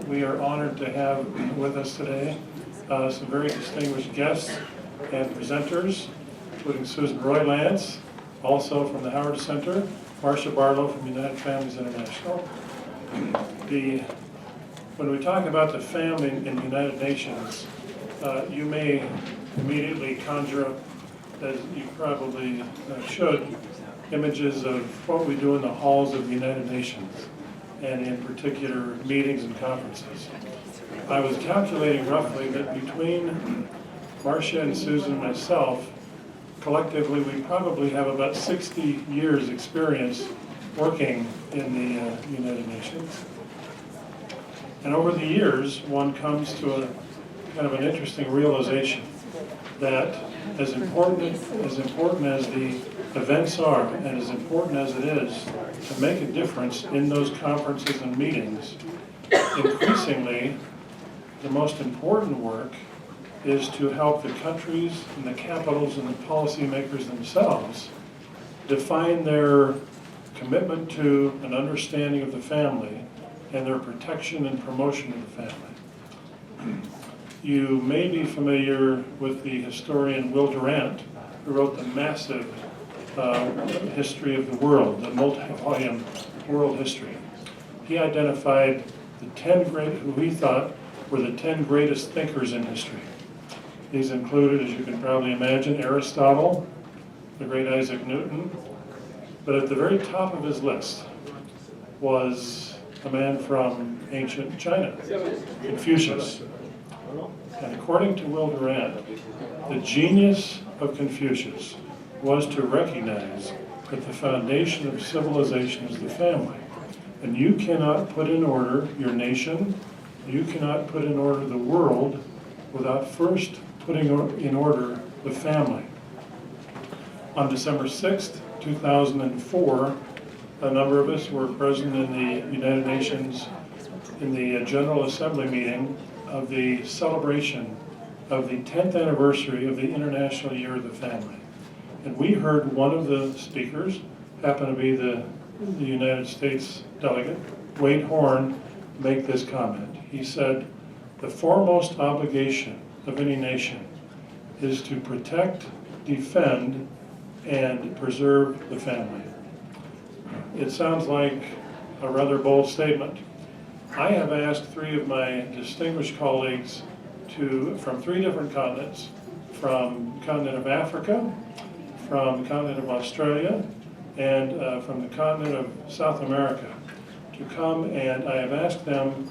We are honored to have with us today some very distinguished guests and presenters, including Susan Roylance, also from the Howard Center, Marcia Barlow from United Families International. When we talk about the family in the United Nations, you may immediately conjure up, as you probably should, images of what we do in the halls of the United Nations, and in particular meetings and conferences. I was calculating roughly that between Marcia and Susan and myself, collectively we probably have about 60 years experience working in the United Nations. And over the years, one comes to a kind of an interesting realization that as important as the events are, and as important as it is to make a difference in those conferences and meetings, increasingly the most important work is to help the countries and the capitals and the policymakers themselves define their commitment to an understanding of the family and their protection and promotion of the family. You may be familiar with the historian Will Durant, who wrote the massive history of the world, the multi-volume world history. He identified the 10 great, who he thought were the 10 greatest thinkers in history. These included, as you can probably imagine, Aristotle, the great Isaac Newton, but at the very top of his list was a man from ancient China, Confucius. And according to Will Durant, the genius of Confucius was to recognize that the foundation of civilization is the family. And you cannot put in order your nation, you cannot put in order the world without first putting in order the family. On December 6th, 2004, a number of us were present in the United Nations in the General Assembly meeting of the celebration of the 10th anniversary of the International Year of the Family. And we heard one of the speakers, happened to be the United States delegate, Wade Horn, make this comment. He said, "The foremost obligation of any nation is to protect, defend, and preserve the family." It sounds like a rather bold statement. I have asked three of my distinguished colleagues from three different continents, from the continent of Africa, from the continent of Australia, and from the continent of South America, to come, and I have asked them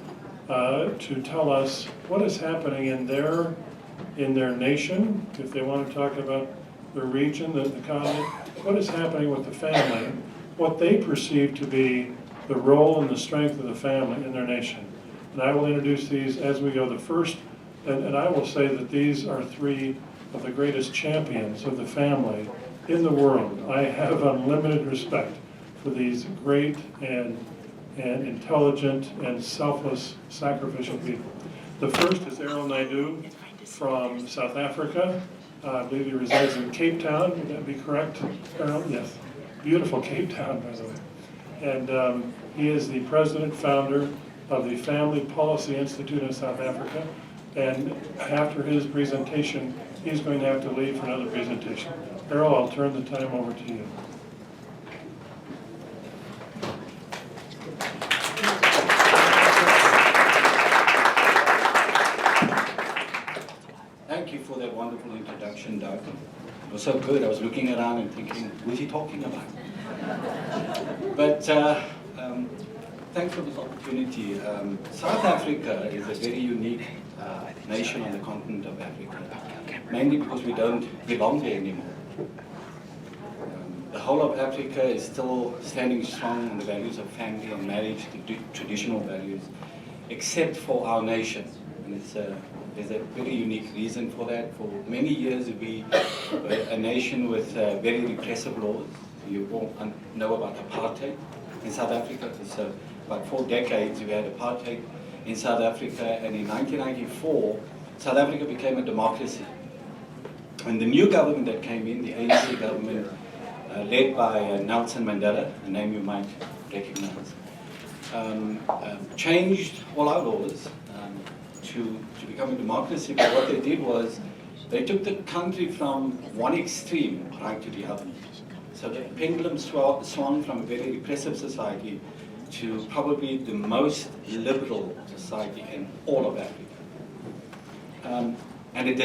to tell us what is happening in their nation, if they want to talk about the region, the continent, what is happening with the family, what they perceive to be the role and the strength of the family in their nation. And I will introduce these as we go. The first, and I will say that these are three of the greatest champions of the family in the world. I have unlimited respect for these great and intelligent and selfless sacrificial people. The first is Errol Naidioo from South Africa. I believe he resides in Cape Town. Would that be correct, Errol? Yes. Beautiful Cape Town, by the way. And he is the president, founder of the Family Policy Institute in South Africa. And after his presentation, he's going to have to leave for another presentation. Errol, I'll turn the time over to you. Thank you for that wonderful introduction, Doug. It was so good. I was looking around and thinking, who's he talking about? But thanks for this opportunity. South Africa is a very unique nation on the continent of Africa, mainly because we don't belong there anymore. The whole of Africa is still standing strong on the values of family and marriage, the traditional values, except for our nation. And there's a very unique reason for that. For many years we were a nation with very repressive laws. You all know about apartheid in South Africa. So about 4 decades we had apartheid in South Africa, and in 1994 South Africa became a democracy. And the new government that came in, the ANC government, led by Nelson Mandela, a name you might recognize, changed all our laws to become a democracy, but what they did was they took the country from one extreme right to the other. So the pendulum swung from a very repressive society to probably the most liberal society in all of Africa. And it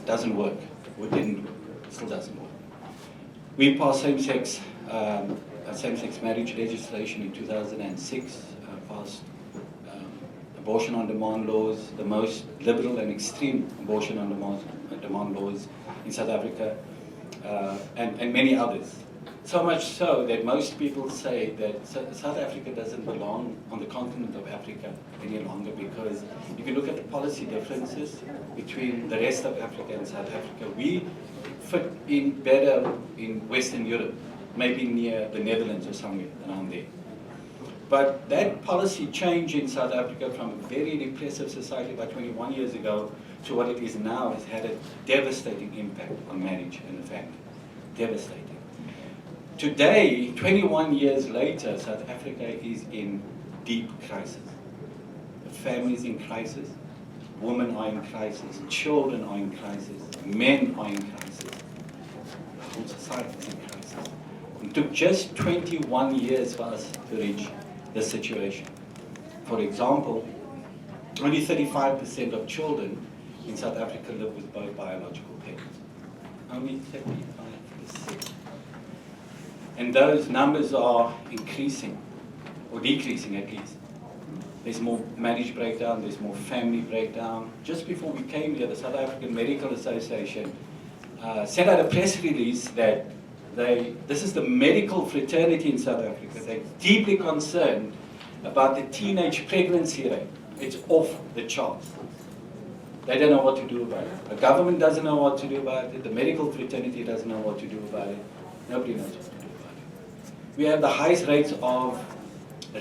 doesn't work, or didn't work, it still doesn't work. We passed same-sex marriage legislation in 2006, passed abortion on demand laws, the most liberal and extreme abortion on demand laws in South Africa, and many others. So much so that most people say that South Africa doesn't belong on the continent of Africa any longer, because if you look at the policy differences between the rest of Africa and South Africa, we fit in better in Western Europe, maybe near the Netherlands or somewhere around there. But that policy change in South Africa from a very repressive society about 21 years ago to what it is now has had a devastating impact on marriage and the family. Devastating. Today, 21 years later, South Africa is in deep crisis. The family is in crisis, women are in crisis, children are in crisis, men are in crisis, the whole society is in crisis. It took just 21 years for us to reach this situation. For example, only 35% of children in South Africa live with both biological parents. Only 35%. And those numbers are increasing, or decreasing at least. There's more marriage breakdown, there's more family breakdown. Just before we came here, the South African Medical Association sent out a press release that this is the medical fraternity in South Africa. They're deeply concerned about the teenage pregnancy rate. It's off the charts. They don't know what to do about it. The government doesn't know what to do about it. The medical fraternity doesn't know what to do about it. Nobody knows what to do about it. We have the highest rates of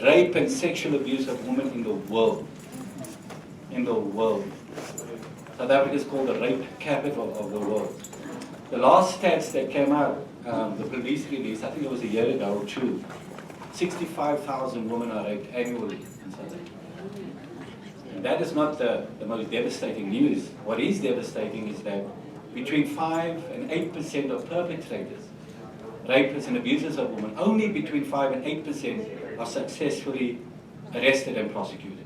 rape and sexual abuse of women in the world. In the world. South Africa is called the rape capital of the world. The last stats that came out, the police release, I think it was a year ago or two, 65,000 women are raped annually in South Africa. And that is not the most devastating news. What is devastating is that between 5 and 8% of perpetrators, rapists and abusers of women, only between 5 and 8% are successfully arrested and prosecuted.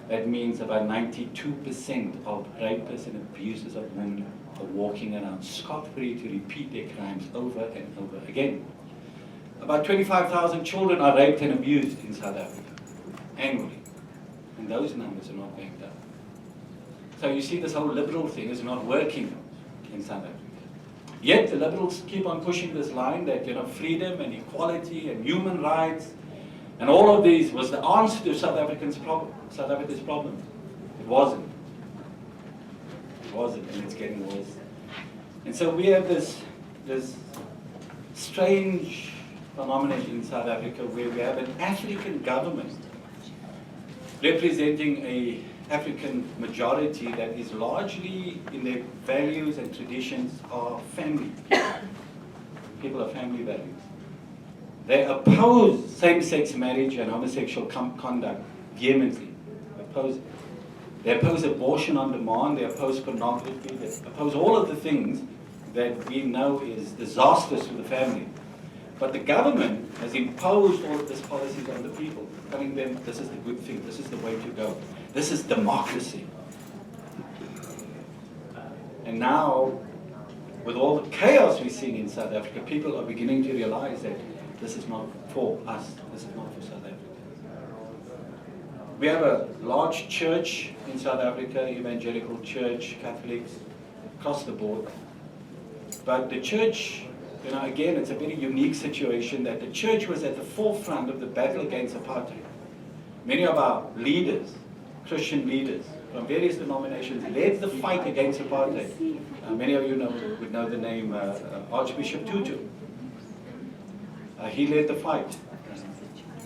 That means about 92% of rapists and abusers of women are walking around scot-free to repeat their crimes over and over again. About 25,000 children are raped and abused in South Africa annually. And those numbers are not going down. So you see, this whole liberal thing is not working in South Africa. Yet the liberals keep on pushing this line that, freedom and equality and human rights and all of these was the answer to South Africa's problem. It wasn't. It wasn't, and it's getting worse. And so we have this strange phenomenon in South Africa where we have an African government representing a African majority that is largely in their values and traditions are family. People of family values. They oppose same-sex marriage and homosexual conduct vehemently. They oppose abortion on demand, they oppose pornography, they oppose all of the things that we know is disastrous to the family. But the government has imposed all of these policies on the people, telling them this is the good thing, this is the way to go. This is democracy. And now, with all the chaos we're seeing in South Africa, people are beginning to realize that this is not for us, this is not for South Africa. We have a large church in South Africa, evangelical church, Catholics, across the board. But the church, again, it's a very unique situation that the church was at the forefront of the battle against apartheid. Many of our leaders, Christian leaders from various denominations, led the fight against apartheid. Many of you would know the name Archbishop Tutu. He led the fight,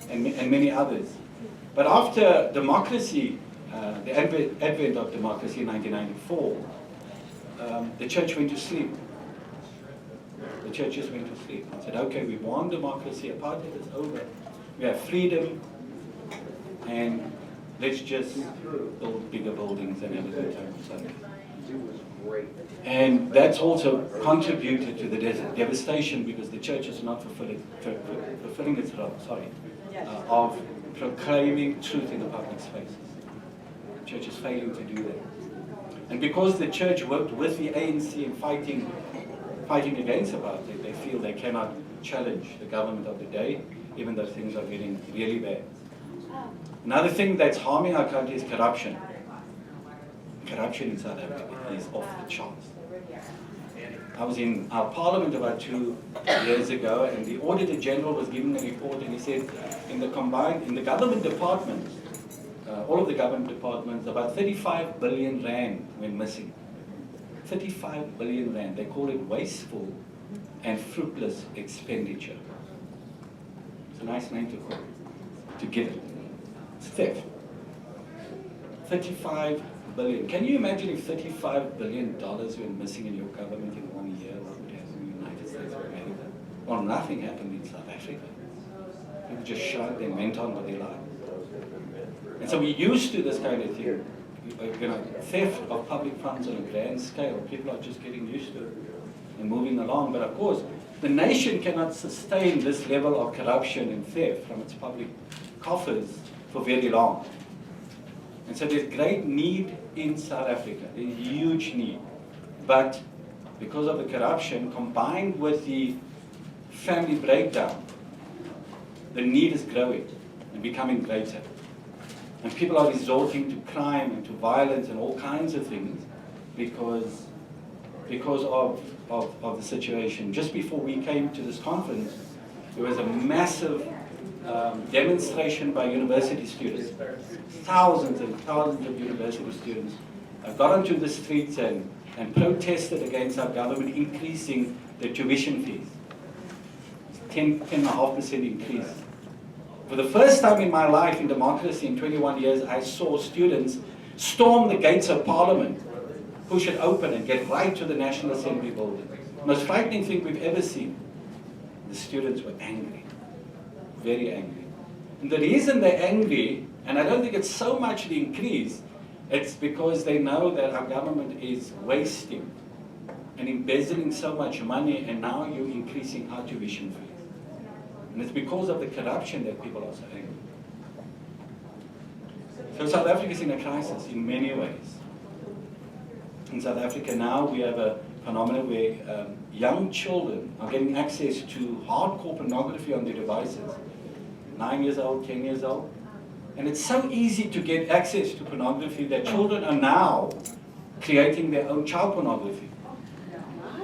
and many others. But after democracy, the advent of democracy in 1994, the church went to sleep. The church just went to sleep and said, okay, we want democracy, apartheid is over. We have freedom, and let's just build bigger buildings and have a good time. And that's also contributed to the devastation because the church is not fulfilling its role, of proclaiming truth in the public spaces. The church is failing to do that. And because the church worked with the ANC in fighting against apartheid, they feel they cannot challenge the government of the day, even though things are getting really bad. Another thing that's harming our country is corruption. Corruption in South Africa is off the charts. I was in our parliament about 2 years ago, and the Auditor General was giving a report, and he said in the government departments, all of the government departments, about 35 billion rand went missing. 35 billion rand. They call it wasteful and fruitless expenditure. It's a nice name to give it. It's theft. 35 billion. Can you imagine if $35 billion went missing in your government in 1 year? What would happen in the United States of America? Well, nothing happened in South Africa. People just shrugged and went on with their lives. And so we're used to this kind of thing. Theft of public funds on a grand scale. People are just getting used to it and moving along. But of course, the nation cannot sustain this level of corruption and theft from its public coffers for very long. And so there's great need in South Africa. There's a huge need. But because of the corruption combined with the family breakdown, the need is growing and becoming greater. And people are resorting to crime and to violence and all kinds of things because of the situation. Just before we came to this conference, there was a massive demonstration by university students. Thousands and thousands of university students got onto the streets and protested against our government increasing the tuition fees. 10.5% increase. For the first time in my life in democracy in 21 years, I saw students storm the gates of Parliament, push it open and get right to the National Assembly building. The most frightening thing we've ever seen. The students were angry, very angry. And the reason they're angry, and I don't think it's so much the increase, it's because they know that our government is wasting and embezzling so much money, and now you're increasing our tuition fees. And it's because of the corruption that people are so angry. So South Africa is in a crisis in many ways. In South Africa now we have a phenomenon where young children are getting access to hardcore pornography on their devices. 9 years old, 10 years old. And it's so easy to get access to pornography that children are now creating their own child pornography.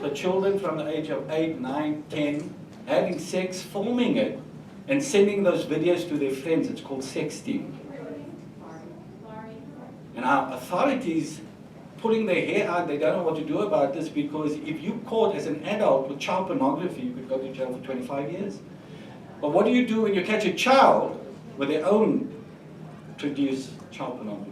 So children from the age of 8, 9, 10, having sex, filming it, and sending those videos to their friends. It's called sexting. And our authorities pulling their hair out, they don't know what to do about this, because if you caught as an adult with child pornography, you could go to jail for 25 years. But what do you do when you catch a child with their own produced child pornography?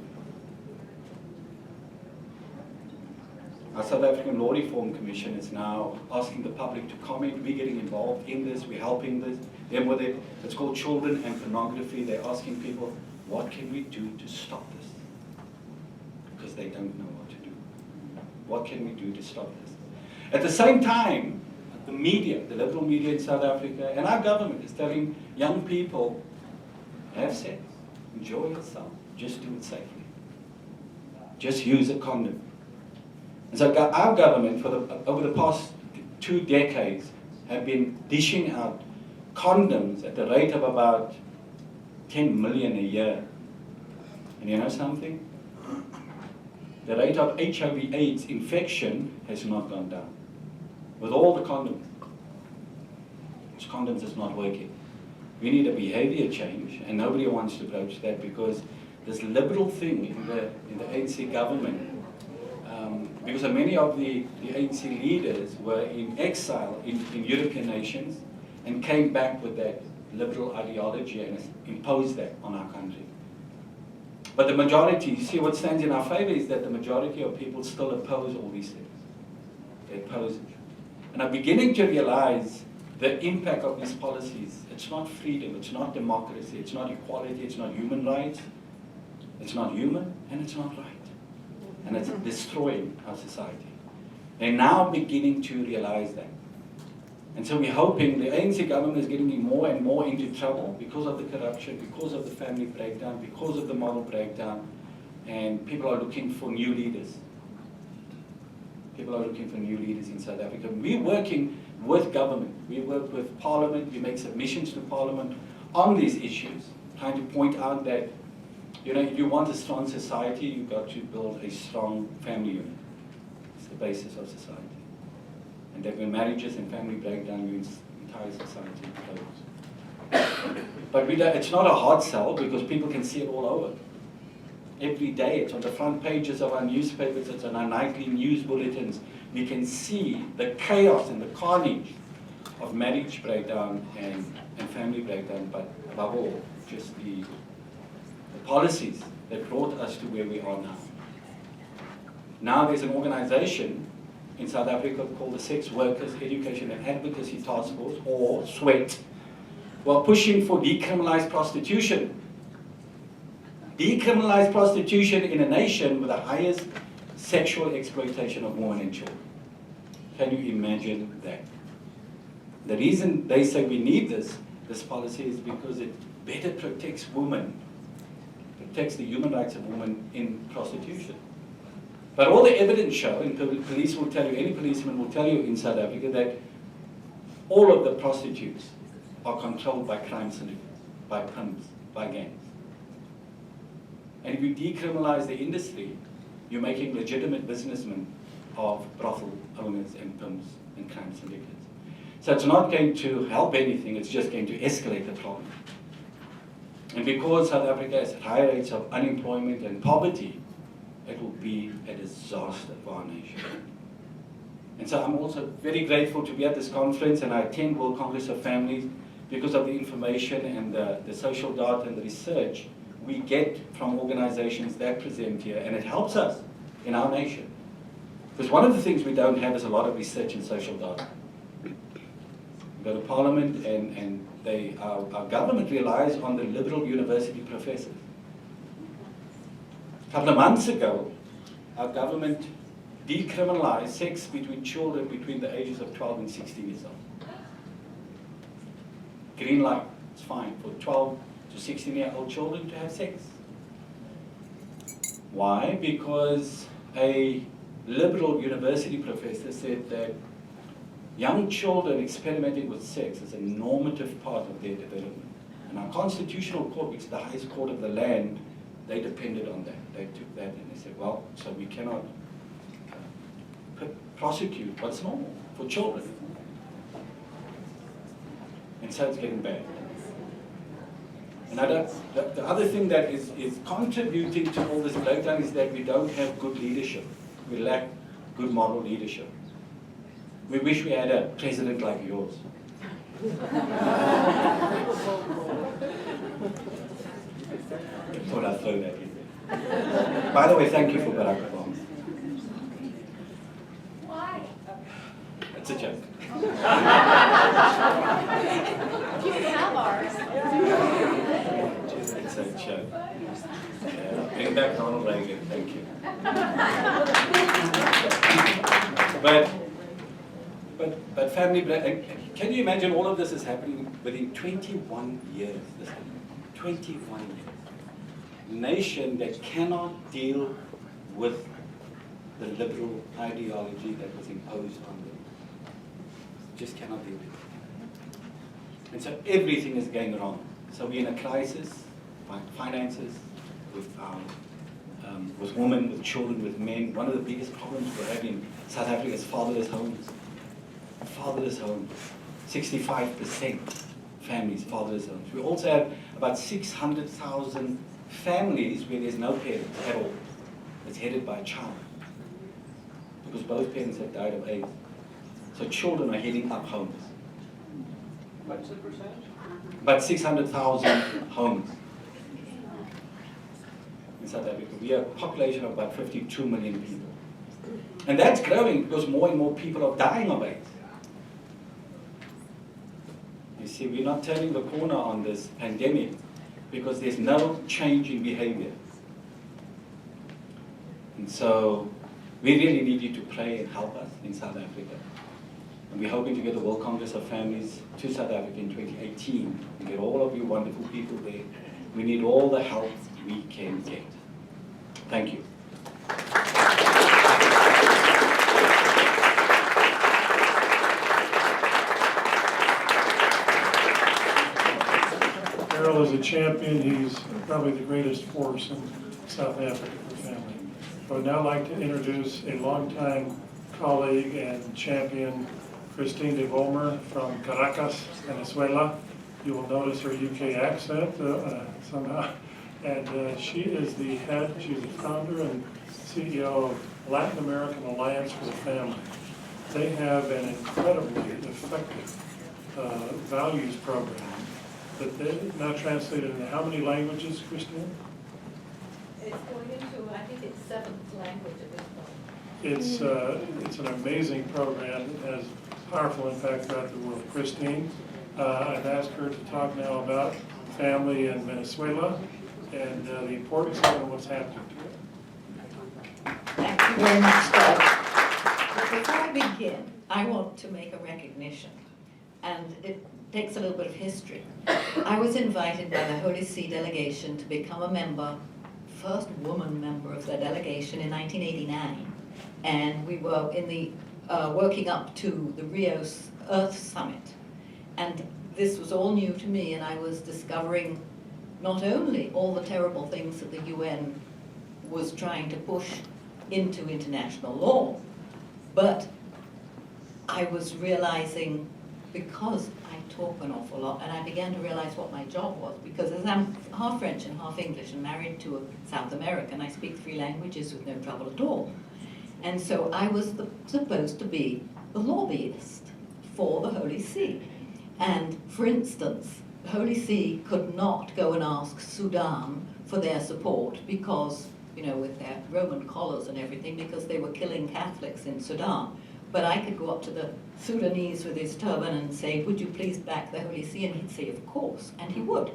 Our South African Law Reform Commission is now asking the public to comment. We're getting involved in this, we're helping this. Then with it, it's called Children and Pornography. They're asking people, what can we do to stop this? Because they don't know what to do. What can we do to stop this? At the same time, the media, the liberal media in South Africa, and our government is telling young people, have sex, enjoy yourself, just do it safely. Just use a condom. And so our government, over the past 2 decades, have been dishing out condoms at the rate of about 10 million a year. And you know something? The rate of HIV/AIDS infection has not gone down. With all the condoms. Those condoms is not working. We need a behavior change, and nobody wants to broach that, because this liberal thing in the ANC government, because many of the ANC leaders were in exile in European nations and came back with that liberal ideology and imposed that on our country. But the majority, you see, what stands in our favor is that the majority of people still oppose all these things. They oppose it. And I'm beginning to realize the impact of these policies. It's not freedom, it's not democracy, it's not equality, it's not human rights, it's not human, and it's not right. And it's destroying our society. They're now beginning to realize that. And so we're hoping the ANC government is getting more and more into trouble because of the corruption, because of the family breakdown, because of the moral breakdown, and people are looking for new leaders. People are looking for new leaders in South Africa. We're working with government. We work with Parliament. We make submissions to Parliament on these issues, trying to point out that, you know, if you want a strong society, you've got to build a strong family unit. It's the basis of society. And that when marriages and family break down, means entire society goes. But it's not a hard sell because people can see it all over. Every day, it's on the front pages of our newspapers, it's on our nightly news bulletins. We can see the chaos and the carnage of marriage breakdown and family breakdown, but above all, just the policies that brought us to where we are now. Now there's an organization in South Africa called the Sex Workers Education and Advocacy Task Force, or SWET, who are pushing for decriminalized prostitution. Decriminalized prostitution in a nation with the highest sexual exploitation of women and children. Can you imagine that? The reason they say we need this policy is because it better protects women, protects the human rights of women in prostitution. But all the evidence show, and police will tell you, any policeman will tell you in South Africa, that all of the prostitutes are controlled by crime syndicates, by pimps, by gangs. And if you decriminalize the industry, you're making legitimate businessmen of brothel owners and pimps and crime syndicates. So it's not going to help anything, it's just going to escalate the problem. And because South Africa has high rates of unemployment and poverty, it will be a disaster for our nation. And so I'm also very grateful to be at this conference, and I attend World Congress of Families because of the information and the social data and the research we get from organizations that present here, and it helps us in our nation. Because one of the things we don't have is a lot of research in social data. We go to Parliament, and our government relies on the liberal university professors. A couple of months ago, our government decriminalized sex between children between the ages of 12 and 16 years old. Green light, it's fine for 12 to 16-year-old children to have sex. Why? Because a liberal university professor said that young children experimenting with sex is a normative part of their development. And our constitutional court, which is the highest court of the land, they depended on that. They took that and they said, well, so we cannot prosecute what's normal for children. And so it's getting bad. And the other thing that is contributing to all this breakdown is that we don't have good leadership. We lack good moral leadership. We wish we had a president like yours. Thought I'd throw that in there. By the way, thank you for Barack Obama. Why? It's a joke. You can have ours. It's a joke. Yeah, bring back Ronald Reagan, thank you. But family, can you imagine all of this is happening within 21 years? 21 years. A nation that cannot deal with the liberal ideology that was imposed on them. Just cannot deal with it. And so everything is going wrong. So we're in a crisis, finances, with women, with children, with men. One of the biggest problems we're having in South Africa is fatherless homes. Fatherless homes. 65% families, fatherless homes. We also have about 600,000 families where there's no parents at all. It's headed by a child. Because both parents have died of AIDS. So children are heading up homes. What's the percentage? About 600,000 homes in South Africa. We have a population of about 52 million people. And that's growing because more and more people are dying of AIDS. see, we're not turning the corner on this pandemic because there's no change in behavior. And so we really need you to play and help us in South Africa. And we're hoping to get the World Congress of Families to South Africa in 2018 and get all of you wonderful people there. We need all the help we can get. Thank you. Errol is a champion. He's probably the greatest force in South Africa for family. I would now like to introduce a longtime colleague and champion, Christine de Vollmer from Caracas, Venezuela. You will notice her UK accent somehow. And she is the head, she's the founder and CEO of Latin American Alliance for the Family. They have an incredibly effective values program that they now translated into how many languages, Christine? It's going into, I think it's 7th language at this point. It's an amazing program that has powerful impact throughout the world. Christine, I've asked her to talk now about family in Venezuela and the importance of it and what's happening to it. Thank you very much, Doug. But before I begin, I want to make a recognition, and it takes a little bit of history. I was invited by the Holy See delegation to become a member, first woman member of the delegation in 1989, and we were in the working up to the Rio Earth Summit, and this was all new to me, and I was discovering not only all the terrible things that the UN was trying to push into international law, but I was realizing, because I talk an awful lot, and I began to realize what my job was, because as I'm half French and half English and married to a South American, I speak 3 languages with no trouble at all. And so I was supposed to be the lobbyist for the Holy See. And for instance, the Holy See could not go and ask Sudan for their support because, you know, with their Roman collars and everything, because they were killing Catholics in Sudan. But I could go up to the Sudanese with his turban and say, would you please back the Holy See? And he'd say, of course, and he would.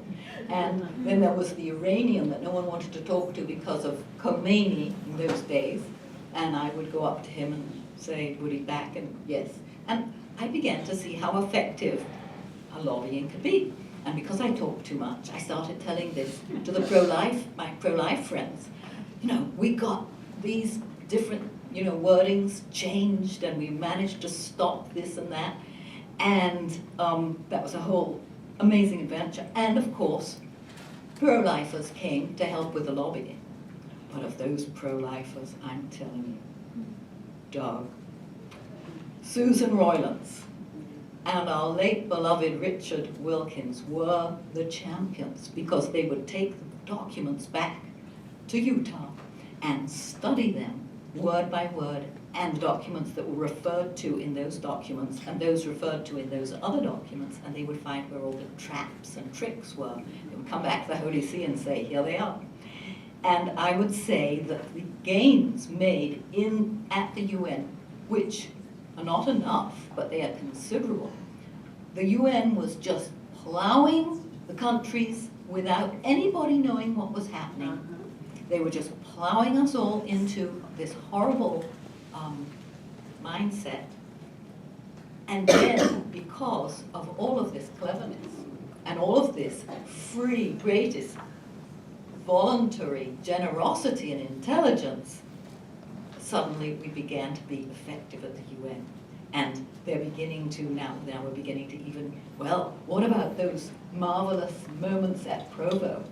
And then there was the Iranian that no one wanted to talk to because of Khomeini in those days. And I would go up to him and say, would he back? And yes. And I began to see how effective a lobbying could be. And because I talked too much, I started telling this to the my pro-life friends. You know, we got these different, you know, wordings changed, and we managed to stop this and that. And that was a whole amazing adventure. And of course, pro-lifers came to help with the lobbying. But of those pro-lifers, I'm telling you, Doug, Susan Roylance, and our late beloved Richard Wilkins were the champions, because they would take the documents back to Utah and study them word by word, and documents that were referred to in those documents and those referred to in those other documents, and they would find where all the traps and tricks were. They would come back to the Holy See and say, here they are. And I would say that the gains made at the UN, which are not enough, but they are considerable. The UN was just plowing the countries without anybody knowing what was happening. They were just plowing us all into this horrible mindset. And then, because of all of this cleverness and all of this free, greatest voluntary generosity and intelligence, suddenly we began to be effective at the UN. And they're beginning to, now we're beginning to even, well, what about those marvelous moments at Provo,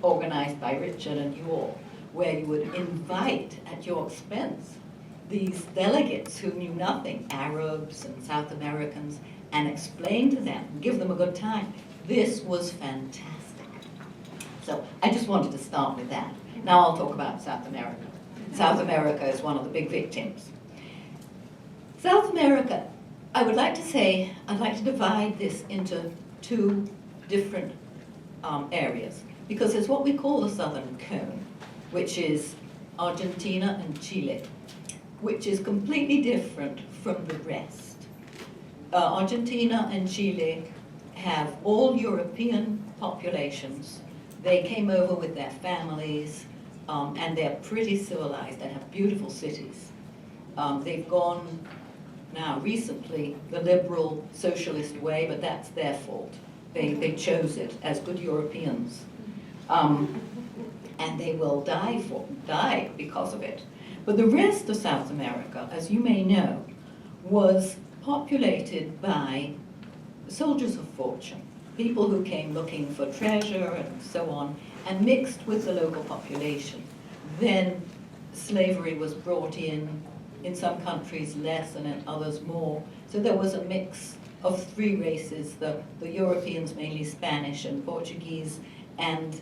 organized by Richard and you all, where you would invite at your expense these delegates who knew nothing, Arabs and South Americans, and explain to them, give them a good time. This was fantastic. So I just wanted to start with that. Now I'll talk about South America. South America is one of the big victims. South America, I would like to say, I'd like to divide this into 2 different areas, because there's what we call the Southern Cone, which is Argentina and Chile, which is completely different from the rest. Argentina and Chile have all European populations. They came over with their families, and they're pretty civilized and have beautiful cities. They've gone now recently the liberal socialist way, but that's their fault. They chose it as good Europeans. And they will die because of it. But the rest of South America, as you may know, was populated by soldiers of fortune, people who came looking for treasure and so on, and mixed with the local population. Then slavery was brought in some countries less and in others more. So there was a mix of three races, the Europeans, mainly Spanish and Portuguese, and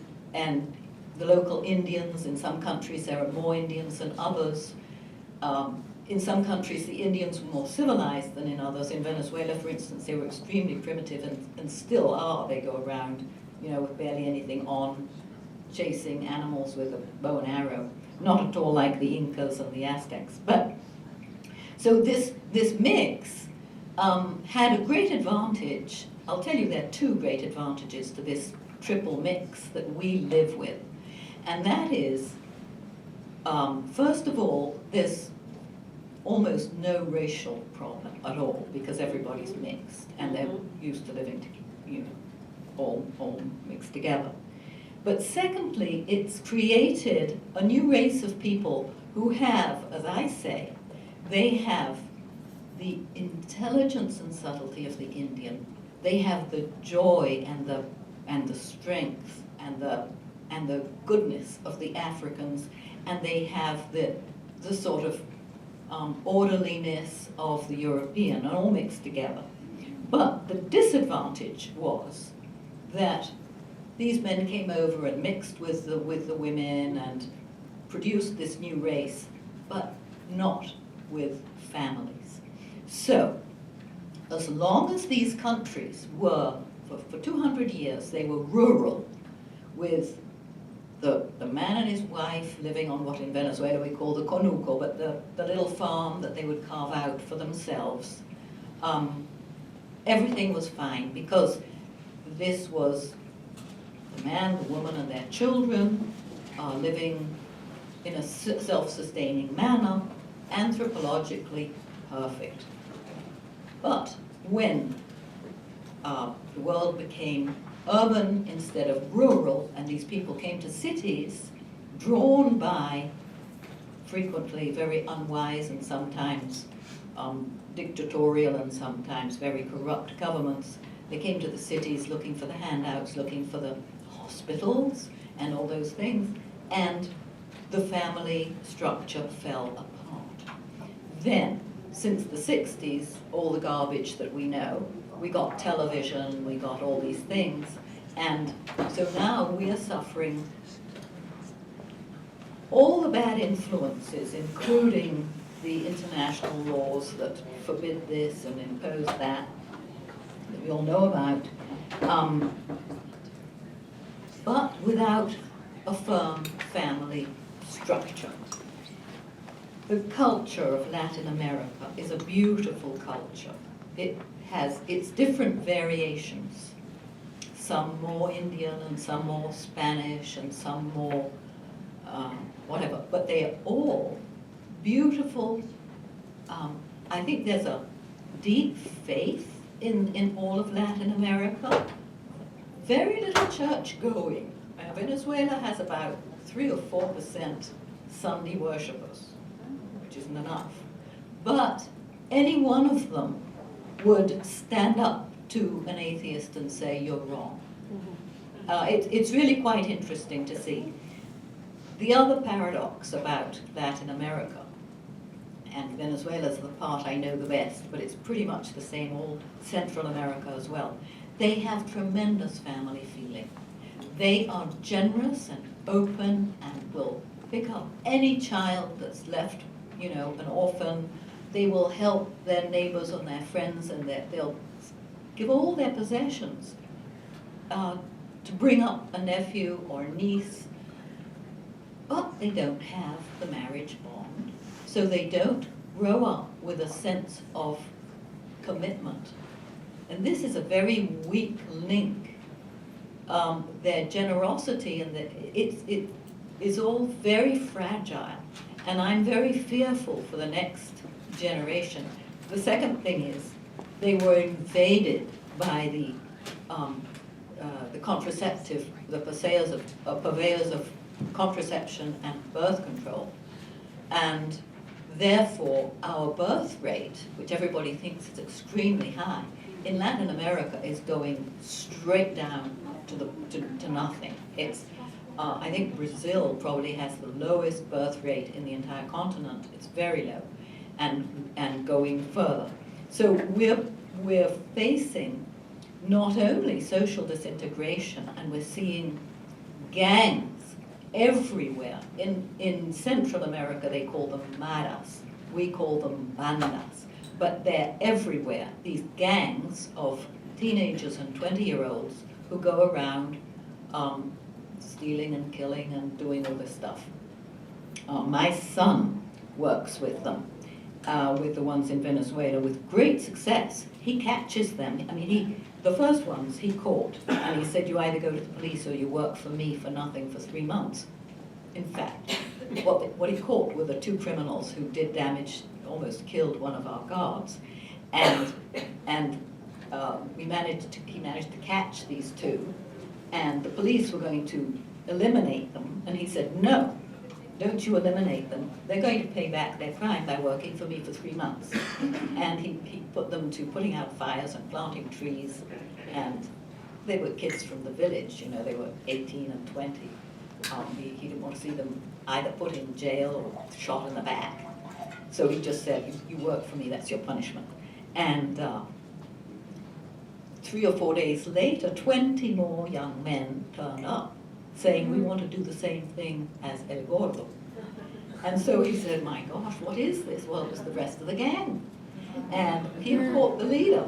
the local Indians. In some countries there are more Indians than others. In some countries the Indians were more civilized than in others. In Venezuela, for instance, they were extremely primitive and still are. They go around, with barely anything on, chasing animals with a bow and arrow. Not at all like the Incas and the Aztecs. But so this mix had a great advantage. I'll tell you there are two great advantages to this triple mix that we live with. And that is, first of all, there's almost no racial problem at all because everybody's mixed and they're used to living all mixed together. But secondly, it's created a new race of people who have, as I say, they have the intelligence and subtlety of the Indian. They have the joy and the strength and the goodness of the Africans, and they have the sort of orderliness of the European, and all mixed together. But the disadvantage was that these men came over and mixed with the women and produced this new race, but not with families. So, as long as these countries were, for 200 years, they were rural, with the man and his wife living on what in Venezuela we call the conuco, but the little farm that they would carve out for themselves, everything was fine because this was the man, the woman, and their children living in a self-sustaining manner, anthropologically perfect. But when the world became urban instead of rural, and these people came to cities, drawn by frequently very unwise and sometimes dictatorial and sometimes very corrupt governments, they came to the cities looking for the handouts, looking for the hospitals and all those things, and the family structure fell apart. Then, since the 60s, all the garbage that we know, we got television, we got all these things, and so now we are suffering all the bad influences, including the international laws that forbid this and impose that we all know about, but without a firm family structure. The culture of Latin America is a beautiful culture. It has its different variations, some more Indian and some more Spanish and some more whatever, but they are all beautiful. I think there's a deep faith in all of Latin America. Very little church going. Venezuela has about 3 or 4% Sunday worshippers, which isn't enough. But any one of them would stand up to an atheist and say, you're wrong. It's really quite interesting to see. The other paradox about Latin America, and Venezuela is the part I know the best, but it's pretty much the same, all Central America as well. They have tremendous family feeling. They are generous and open and will pick up any child that's left, an orphan. They will help their neighbors and their friends, and they'll give all their possessions to bring up a nephew or a niece. But they don't have the marriage bond, so they don't grow up with a sense of commitment. and this is a very weak link, their generosity and it is all very fragile, and I'm very fearful for the next generation. The second thing is they were invaded by the purveyors of contraception and birth control, and therefore our birth rate, which everybody thinks is extremely high, in Latin America is going straight down to nothing. It's I think Brazil probably has the lowest birth rate in the entire continent. It's very low, and going further. So we're facing not only social disintegration, and we're seeing gangs everywhere. In Central America, they call them maras. We call them bandas. But they're everywhere, these gangs of teenagers and 20-year-olds who go around stealing and killing and doing all this stuff. My son works with them, with the ones in Venezuela, with great success. He catches them. I mean, the first ones he caught, and he said, you either go to the police or you work for me for nothing for 3 months. In fact, what he caught were the 2 criminals who did damage, almost killed one of our guards, and he managed to catch these 2, and the police were going to eliminate them, and he said, no, don't you eliminate them. They're going to pay back their crime by working for me for 3 months. And he put them to putting out fires and planting trees, and they were kids from the village, you know, they were 18 and 20. He didn't want to see them either put in jail or shot in the back. So he just said, you work for me, that's your punishment. And 3 or 4 days later, 20 more young men turned up, saying, we want to do the same thing as El Gordo. And so he said, my gosh, what is this? Well, it was the rest of the gang. And he caught the leader.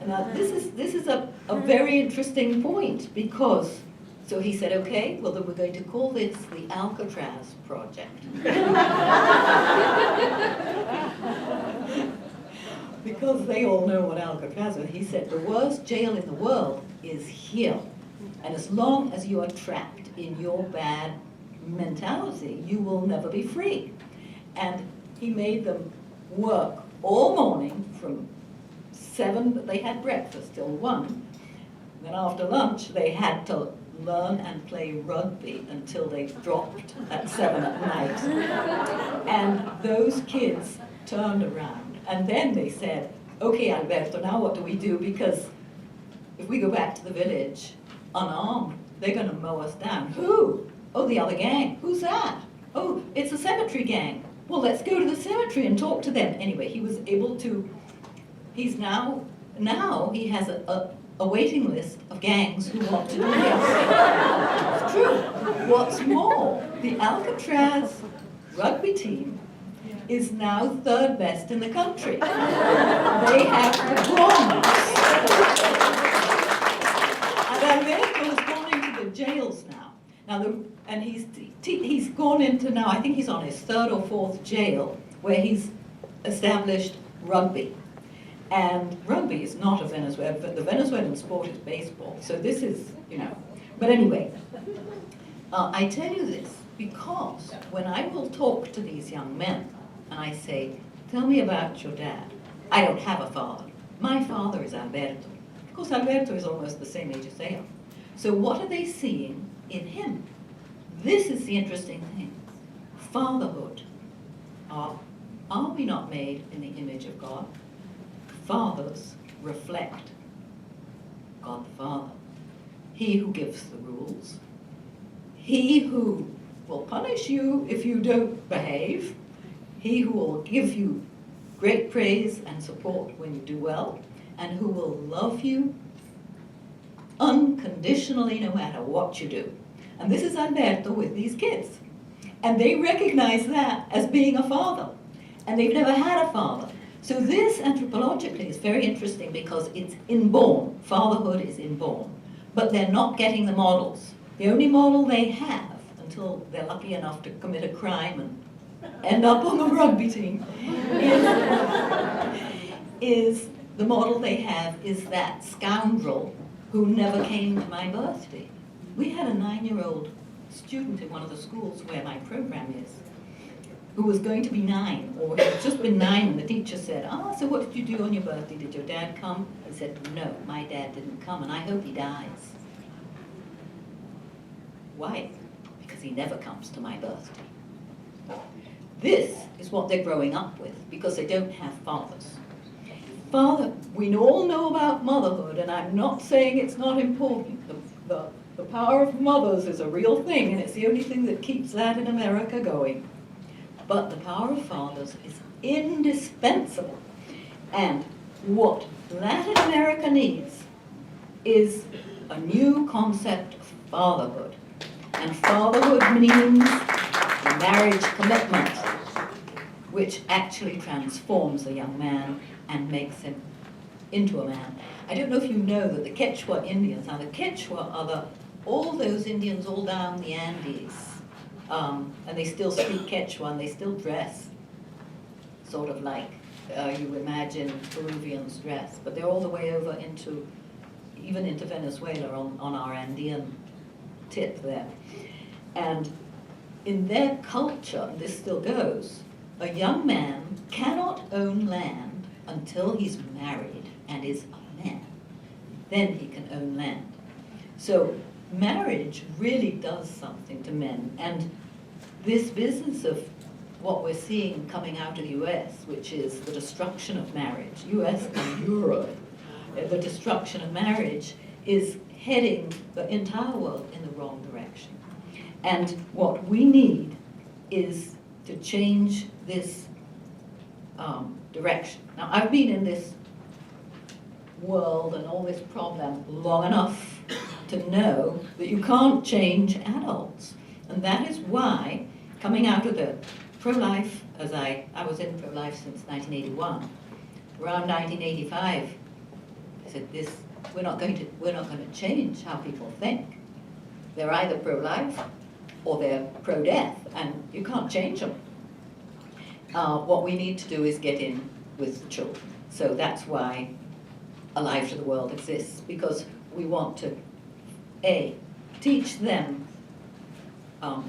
Now, this is a very interesting point, because, so he said, okay, well, then we're going to call this the Alcatraz Project. Because they all know what Alcatraz is. He said, the worst jail in the world is here. And as long as you are trapped in your bad mentality, you will never be free. And he made them work all morning from 7, but they had breakfast till 1. Then after lunch, they had to learn and play rugby until they dropped at 7 at night. And those kids turned around. And then they said, okay, Alberto, now what do we do? Because if we go back to the village unarmed, they're going to mow us down. Who? Oh, the other gang. Who's that? Oh, it's a cemetery gang. Well, let's go to the cemetery and talk to them. Anyway, he was able to, he's now he has a waiting list of gangs who want to do this. It's true. What's more, the Alcatraz rugby team is now 3rd best in the country. They have the bronze. And Alberto has gone into the jails now. And he's gone into now, I think he's on his 3rd or 4th jail, where he's established rugby. And rugby is not a Venezuelan, but the Venezuelan sport is baseball. So this is, you know. But anyway, I tell you this because when I will talk to these young men, and I say, tell me about your dad. I don't have a father. My father is Alberto. Of course, Alberto is almost the same age as they are. So what are they seeing in him? This is the interesting thing. Fatherhood. Are we not made in the image of God? Fathers reflect God the Father. He who gives the rules. He who will punish you if you don't behave. He who will give you great praise and support when you do well, and who will love you unconditionally no matter what you do. And this is Alberto with these kids. And they recognize that as being a father. And they've never had a father. So this anthropologically is very interesting because it's inborn. Fatherhood is inborn. But they're not getting the models. The only model they have, until they're lucky enough to commit a crime and end up on the rugby team, is the model they have is that scoundrel who never came to my birthday. We had a 9-year-old student in one of the schools where my program is, who was going to be 9, or had just been 9, and the teacher said, so what did you do on your birthday? Did your dad come? I said, no, my dad didn't come, and I hope he dies. Why? Because he never comes to my birthday. This is what they're growing up with, because they don't have fathers. We all know about motherhood, and I'm not saying it's not important. The power of mothers is a real thing, and it's the only thing that keeps Latin America going. But the power of fathers is indispensable. And what Latin America needs is a new concept of fatherhood. And fatherhood means marriage commitment, which actually transforms a young man and makes him into a man. I don't know if you know that the Quechua Indians, now the Quechua are all those Indians all down the Andes, and they still speak Quechua and they still dress sort of like you imagine Peruvians dress, but they're all the way over even into Venezuela on our Andean tip there. And in their culture, this still goes, a young man cannot own land until he's married and is a man. Then he can own land. So marriage really does something to men. And this business of what we're seeing coming out of the US, which is the destruction of marriage, US and Europe, the destruction of marriage is heading the entire world in the wrong direction. And what we need is to change this direction. Now, I've been in this world and all this problem long enough to know that you can't change adults. And that is why, coming out of the pro-life, as I was in pro-life since 1981, around 1985, I said, we're not going to change how people think. They're either pro-life or they're pro-death, and you can't change them. What we need to do is get in with the children. So that's why Alive to the World exists, because we want to, teach them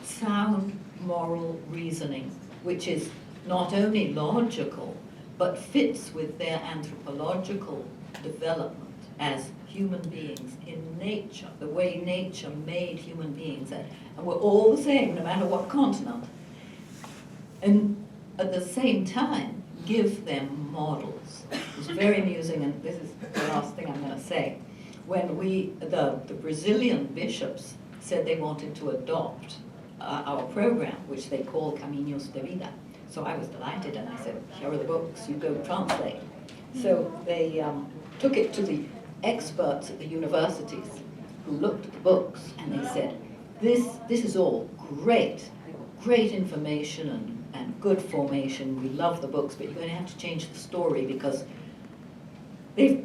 sound moral reasoning, which is not only logical, but fits with their anthropological development as human beings in nature, the way nature made human beings. And we're all the same, no matter what continent. And at the same time, give them models. It's very amusing, and this is the last thing I'm going to say. When the Brazilian bishops said they wanted to adopt our program, which they call Caminos de Vida. So I was delighted, and I said, here are the books, you go translate. So they took it to the experts at the universities who looked at the books, and they said, this is all great information and good formation. We love the books, but you're going to have to change the story because the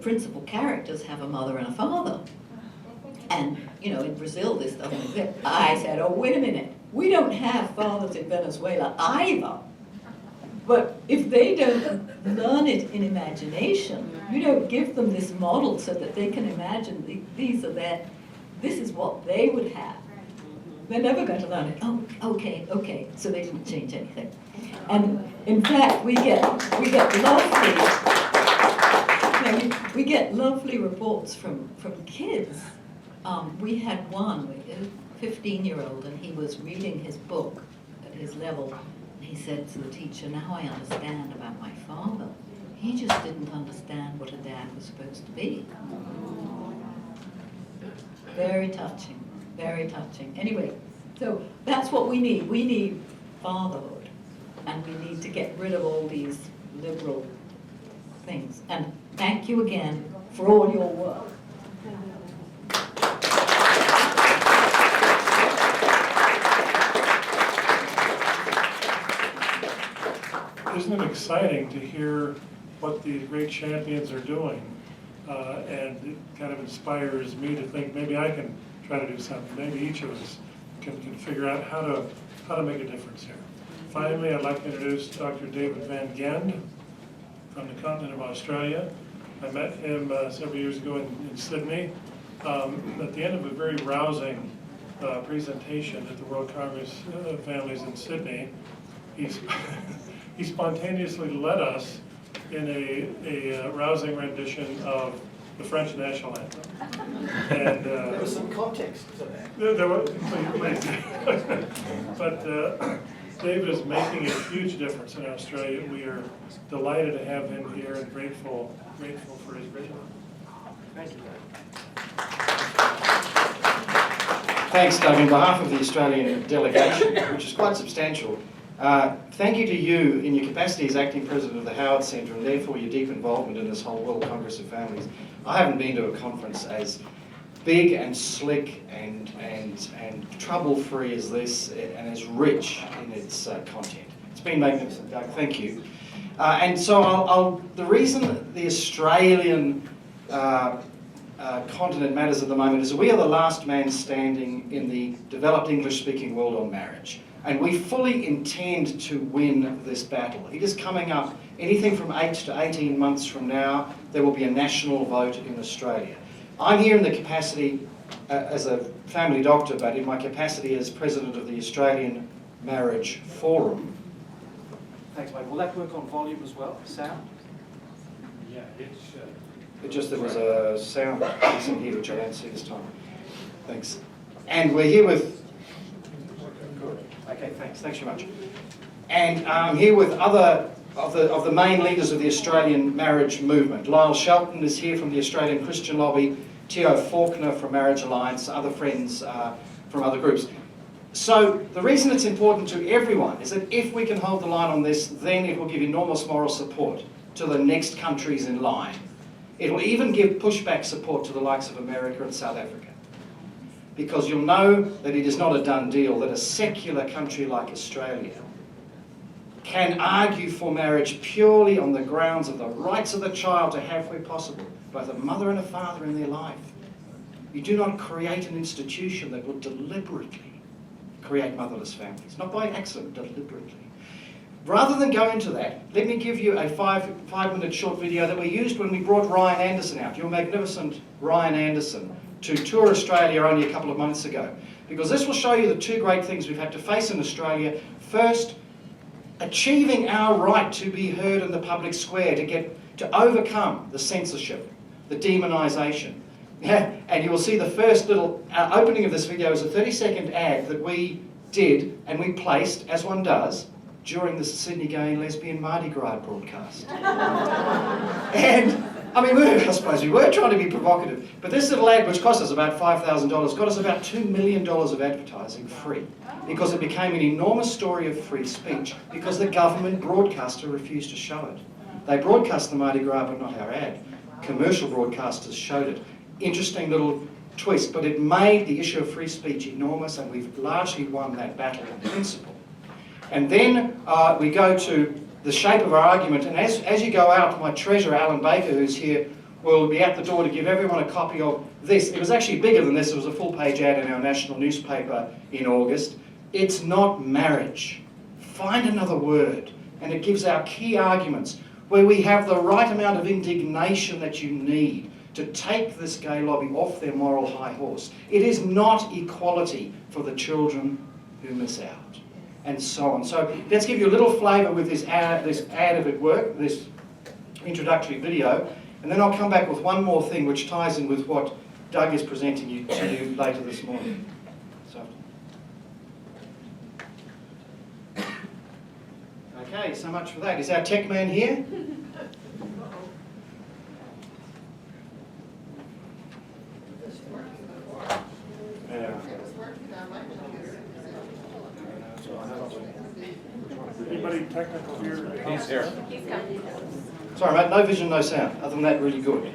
principal characters have a mother and a father. And, in Brazil, this doesn't exist. I said, oh, wait a minute. We don't have fathers in Venezuela either. But if they don't learn it in imagination, you don't give them this model so that they can imagine this is what they would have. They're never going to learn it. Oh, okay. So they didn't change anything. And in fact, we get lovely reports from kids. We had one, a 15-year-old, and he was reading his book at his level. And he said to the teacher, now I understand about my father. He just didn't understand what a dad was supposed to be. Very touching, very touching. Anyway, so that's what we need. We need fatherhood, and we need to get rid of all these liberal things. And thank you again for all your work. Isn't it exciting to hear what these great champions are doing? And it kind of inspires me to think maybe I can try to do something. Maybe each of us can figure out how to make a difference here. Finally, I'd like to introduce Dr. David Van Ghent from the continent of Australia. I met him several years ago in Sydney. At the end of a very rousing presentation at the World Congress of Families in Sydney, he spontaneously led us in a rousing rendition of the French national anthem. And There was some context to that. there was, please. But David is making a huge difference in Australia. We are delighted to have him here and grateful for his vision. Thank you. Thanks, Doug. On behalf of the Australian delegation, which is quite substantial, thank you to you in your capacity as acting president of the Howard Centre and therefore your deep involvement in this whole World Congress of Families. I haven't been to a conference as big and slick and trouble-free as this, and as rich in its content. It's been magnificent, Doug. Thank you. And so the reason the Australian continent matters at the moment is that we are the last man standing in the developed English-speaking world on marriage. And we fully intend to win this battle. It is coming up anything from 8 to 18 months from now. There will be a national vote in Australia. I'm here in the capacity as a family doctor, but in my capacity as president of the Australian Marriage Forum. Thanks, mate. Will that work on volume as well? Sound? Yeah, it's... It just there was a sound piece in here which I don't see this time. Thanks. And we're here with... Good. Okay, thanks. Thanks very much. And I'm here with other of the main leaders of the Australian marriage movement. Lyle Shelton is here from the Australian Christian Lobby, Theo Faulkner from Marriage Alliance, other friends from other groups. So the reason it's important to everyone is that if we can hold the line on this, then it will give enormous moral support to the next countries in line. It will even give pushback support to the likes of America and South Africa. Because you'll know that it is not a done deal that a secular country like Australia can argue for marriage purely on the grounds of the rights of the child to have, where possible, both a mother and a father in their life. You do not create an institution that will deliberately create motherless families, not by accident, deliberately. Rather than go into that, let me give you a five-minute short video that we used when we brought Ryan Anderson out, your magnificent Ryan Anderson, to tour Australia only a couple of months ago. Because this will show you the two great things we've had to face in Australia. First, achieving our right to be heard in the public square, to overcome the censorship, the demonisation. And you will see the first little opening of this video is a 30-second ad that we did and we placed, as one does, during the Sydney Gay and Lesbian Mardi Gras broadcast. And, I mean, I suppose we were trying to be provocative, but this little ad, which cost us about $5,000, got us about $2 million of advertising free, because it became an enormous story of free speech, because the government broadcaster refused to show it. They broadcast the Mardi Gras, but not our ad. Commercial broadcasters showed it. Interesting little twist, but it made the issue of free speech enormous, and we've largely won that battle in principle. And then we go to the shape of our argument, and as you go out, my treasurer, Alan Baker, who's here, will be at the door to give everyone a copy of this. It was actually bigger than this. It was a full-page ad in our national newspaper in August. It's not marriage. Find another word. And it gives our key arguments where we have the right amount of indignation that you need to take this gay lobby off their moral high horse. It is not equality for the children who miss out. And so on. So let's give you a little flavour with this ad of it work, this introductory video, and then I'll come back with one more thing which ties in with what Doug is presenting to you later this morning. So. Okay, so much for that. Is our tech man here? Yeah. Anybody technical here? He's here. Sorry, mate, no vision, no sound. Other than that, really good.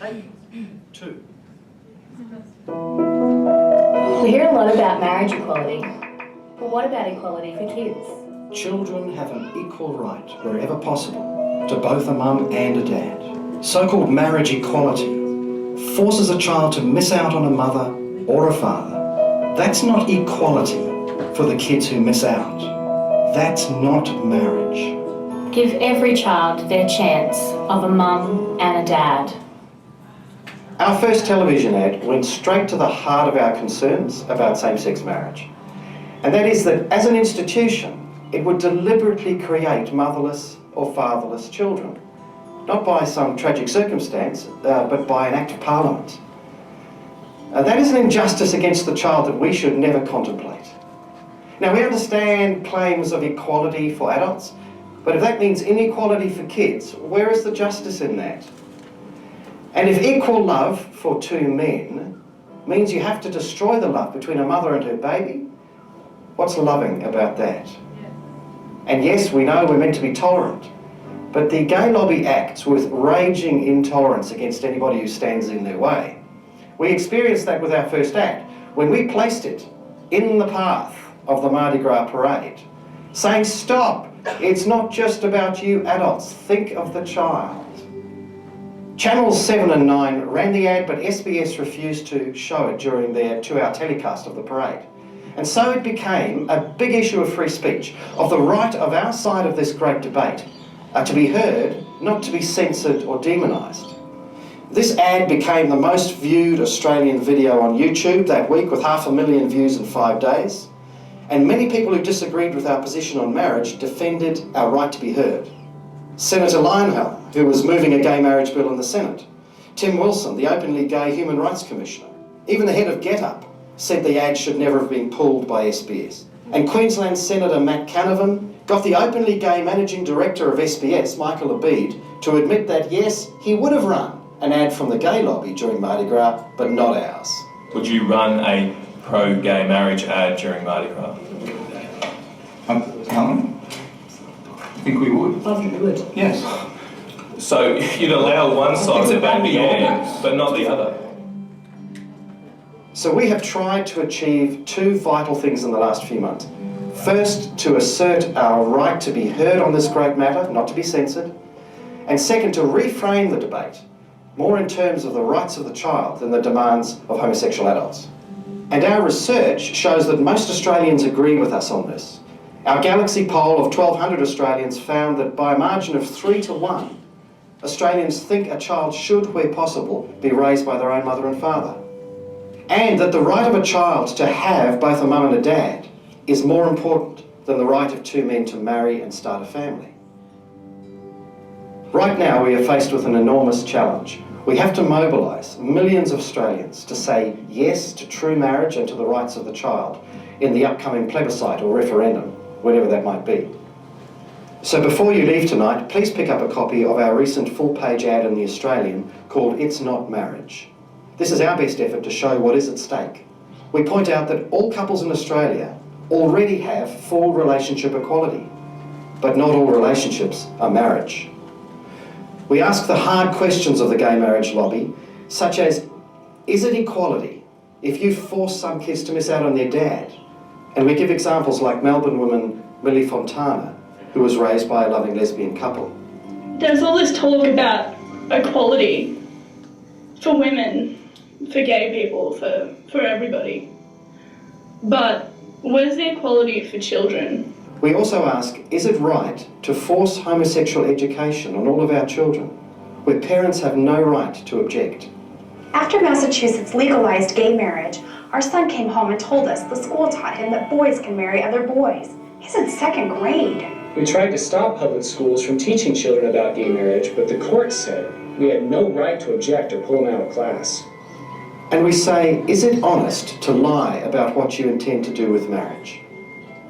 Take 2. We hear a lot about marriage equality, but what about equality for kids? Children have an equal right, wherever possible, to both a mum and a dad. So-called marriage equality forces a child to miss out on a mother or a father. That's not equality for the kids who miss out. That's not marriage. Give every child their chance of a mum and a dad. Our first television ad went straight to the heart of our concerns about same-sex marriage. And that is that as an institution, it would deliberately create motherless or fatherless children. Not by some tragic circumstance, but by an act of Parliament. That is an injustice against the child that we should never contemplate. Now, we understand claims of equality for adults, but if that means inequality for kids, where is the justice in that? And if equal love for 2 men means you have to destroy the love between a mother and her baby, what's loving about that? And yes, we know we're meant to be tolerant, but the gay lobby acts with raging intolerance against anybody who stands in their way. We experienced that with our first ad, when we placed it in the path of the Mardi Gras parade, saying, stop, it's not just about you adults, think of the child. Channels 7 and 9 ran the ad, but SBS refused to show it during their 2-hour telecast of the parade. And so it became a big issue of free speech, of the right of our side of this great debate to be heard, not to be censored or demonised. This ad became the most viewed Australian video on YouTube that week, with 500,000 views in 5 days. And many people who disagreed with our position on marriage defended our right to be heard. Senator Lionel, who was moving a gay marriage bill in the Senate. Tim Wilson, the openly gay Human Rights Commissioner. Even the head of Get Up said the ad should never have been pulled by SBS. And Queensland Senator Matt Canavan got the openly gay Managing Director of SBS, Michael Abid, to admit that yes, he would have run an ad from the gay lobby during Mardi Gras, but not ours. Would you run a pro-gay marriage ad during Mardi Gras? Helen? I think we would. I think we would. Yes. So you'd allow one side of the bandwagon, but not the other? So we have tried to achieve 2 vital things in the last few months. First, to assert our right to be heard on this great matter, not to be censored. And second, to reframe the debate, more in terms of the rights of the child than the demands of homosexual adults. And our research shows that most Australians agree with us on this. Our Galaxy poll of 1,200 Australians found that by a margin of 3 to 1, Australians think a child should, where possible, be raised by their own mother and father. And that the right of a child to have both a mum and a dad is more important than the right of 2 men to marry and start a family. Right now we are faced with an enormous challenge. We have to mobilise millions of Australians to say yes to true marriage and to the rights of the child in the upcoming plebiscite or referendum, whatever that might be. So before you leave tonight, please pick up a copy of our recent full-page ad in The Australian called It's Not Marriage. This is our best effort to show what is at stake. We point out that all couples in Australia already have full relationship equality, but not all relationships are marriage. We ask the hard questions of the gay marriage lobby, such as, is it equality if you force some kids to miss out on their dad? And we give examples like Melbourne woman Millie Fontana, who was raised by a loving lesbian couple. There's all this talk about equality for women, for gay people, for everybody. But where's the equality for children? We also ask, is it right to force homosexual education on all of our children, where parents have no right to object? After Massachusetts legalized gay marriage, our son came home and told us the school taught him that boys can marry other boys. He's in 2nd grade. We tried to stop public schools from teaching children about gay marriage, but the court said we had no right to object or pull them out of class. And we say, is it honest to lie about what you intend to do with marriage?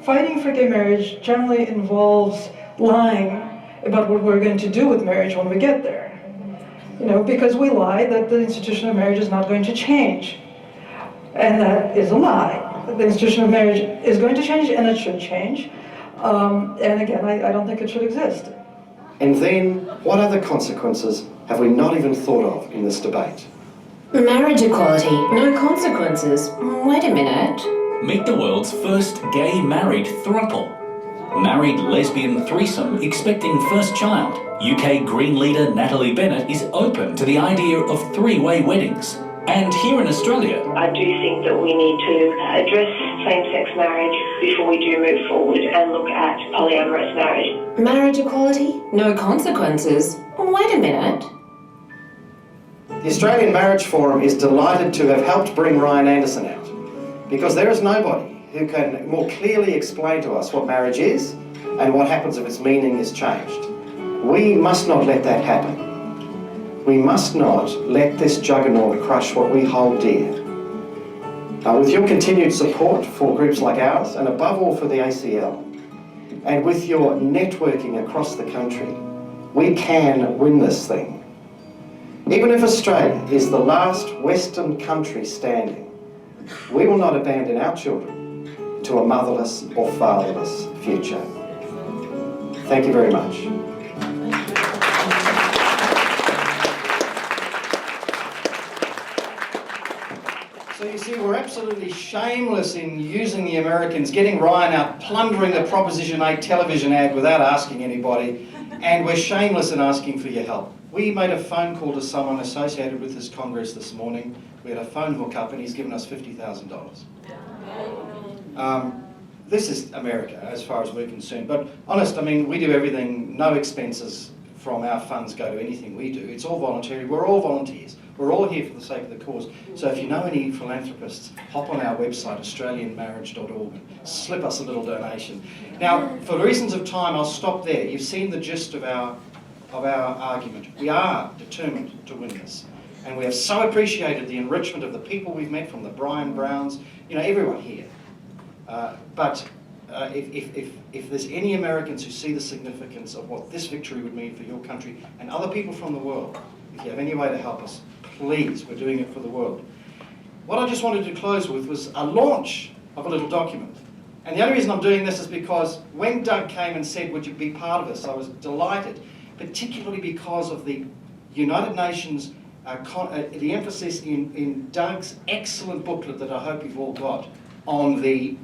Fighting for gay marriage generally involves lying about what we're going to do with marriage when we get there. You know, because we lie that the institution of marriage is not going to change. And that is a lie. The institution of marriage is going to change, and it should change. And again, I don't think it should exist. And then, what are the consequences have we not even thought of in this debate? Marriage equality, no consequences. Wait a minute. Meet the world's first gay married throuple. Married lesbian threesome expecting first child. UK Green leader Natalie Bennett is open to the idea of three-way weddings. And here in Australia, I do think that we need to address same-sex marriage before we do move forward and look at polyamorous marriage. Marriage equality, no consequences. Wait a minute. The Australian Marriage Forum is delighted to have helped bring Ryan Anderson out, because there is nobody who can more clearly explain to us what marriage is and what happens if its meaning is changed. We must not let that happen. We must not let this juggernaut crush what we hold dear. With your continued support for groups like ours, and above all for the ACL, and with your networking across the country, we can win this thing. Even if Australia is the last Western country standing, we will not abandon our children to a motherless or fatherless future. Thank you very much. So you see, we're absolutely shameless in using the Americans, getting Ryan out, plundering the Proposition 8 television ad without asking anybody, and we're shameless in asking for your help. We made a phone call to someone associated with this Congress this morning. We had a phone hook-up and he's given us $50,000. This is America, as far as we're concerned. But honest, I mean, we do everything, no expenses from our funds go to anything we do. It's all voluntary. We're all volunteers. We're all here for the sake of the cause. So if you know any philanthropists, hop on our website, australianmarriage.org, and slip us a little donation. Now, for reasons of time, I'll stop there. You've seen the gist of our argument. We are determined to win this. And we have so appreciated the enrichment of the people we've met, from the Brian Browns, everyone here. But if there's any Americans who see the significance of what this victory would mean for your country and other people from the world, if you have any way to help us, please, we're doing it for the world. What I just wanted to close with was a launch of a little document. And the only reason I'm doing this is because when Doug came and said, would you be part of this, I was delighted, particularly because of the United Nations, the emphasis in Doug's excellent booklet that I hope you've all got on the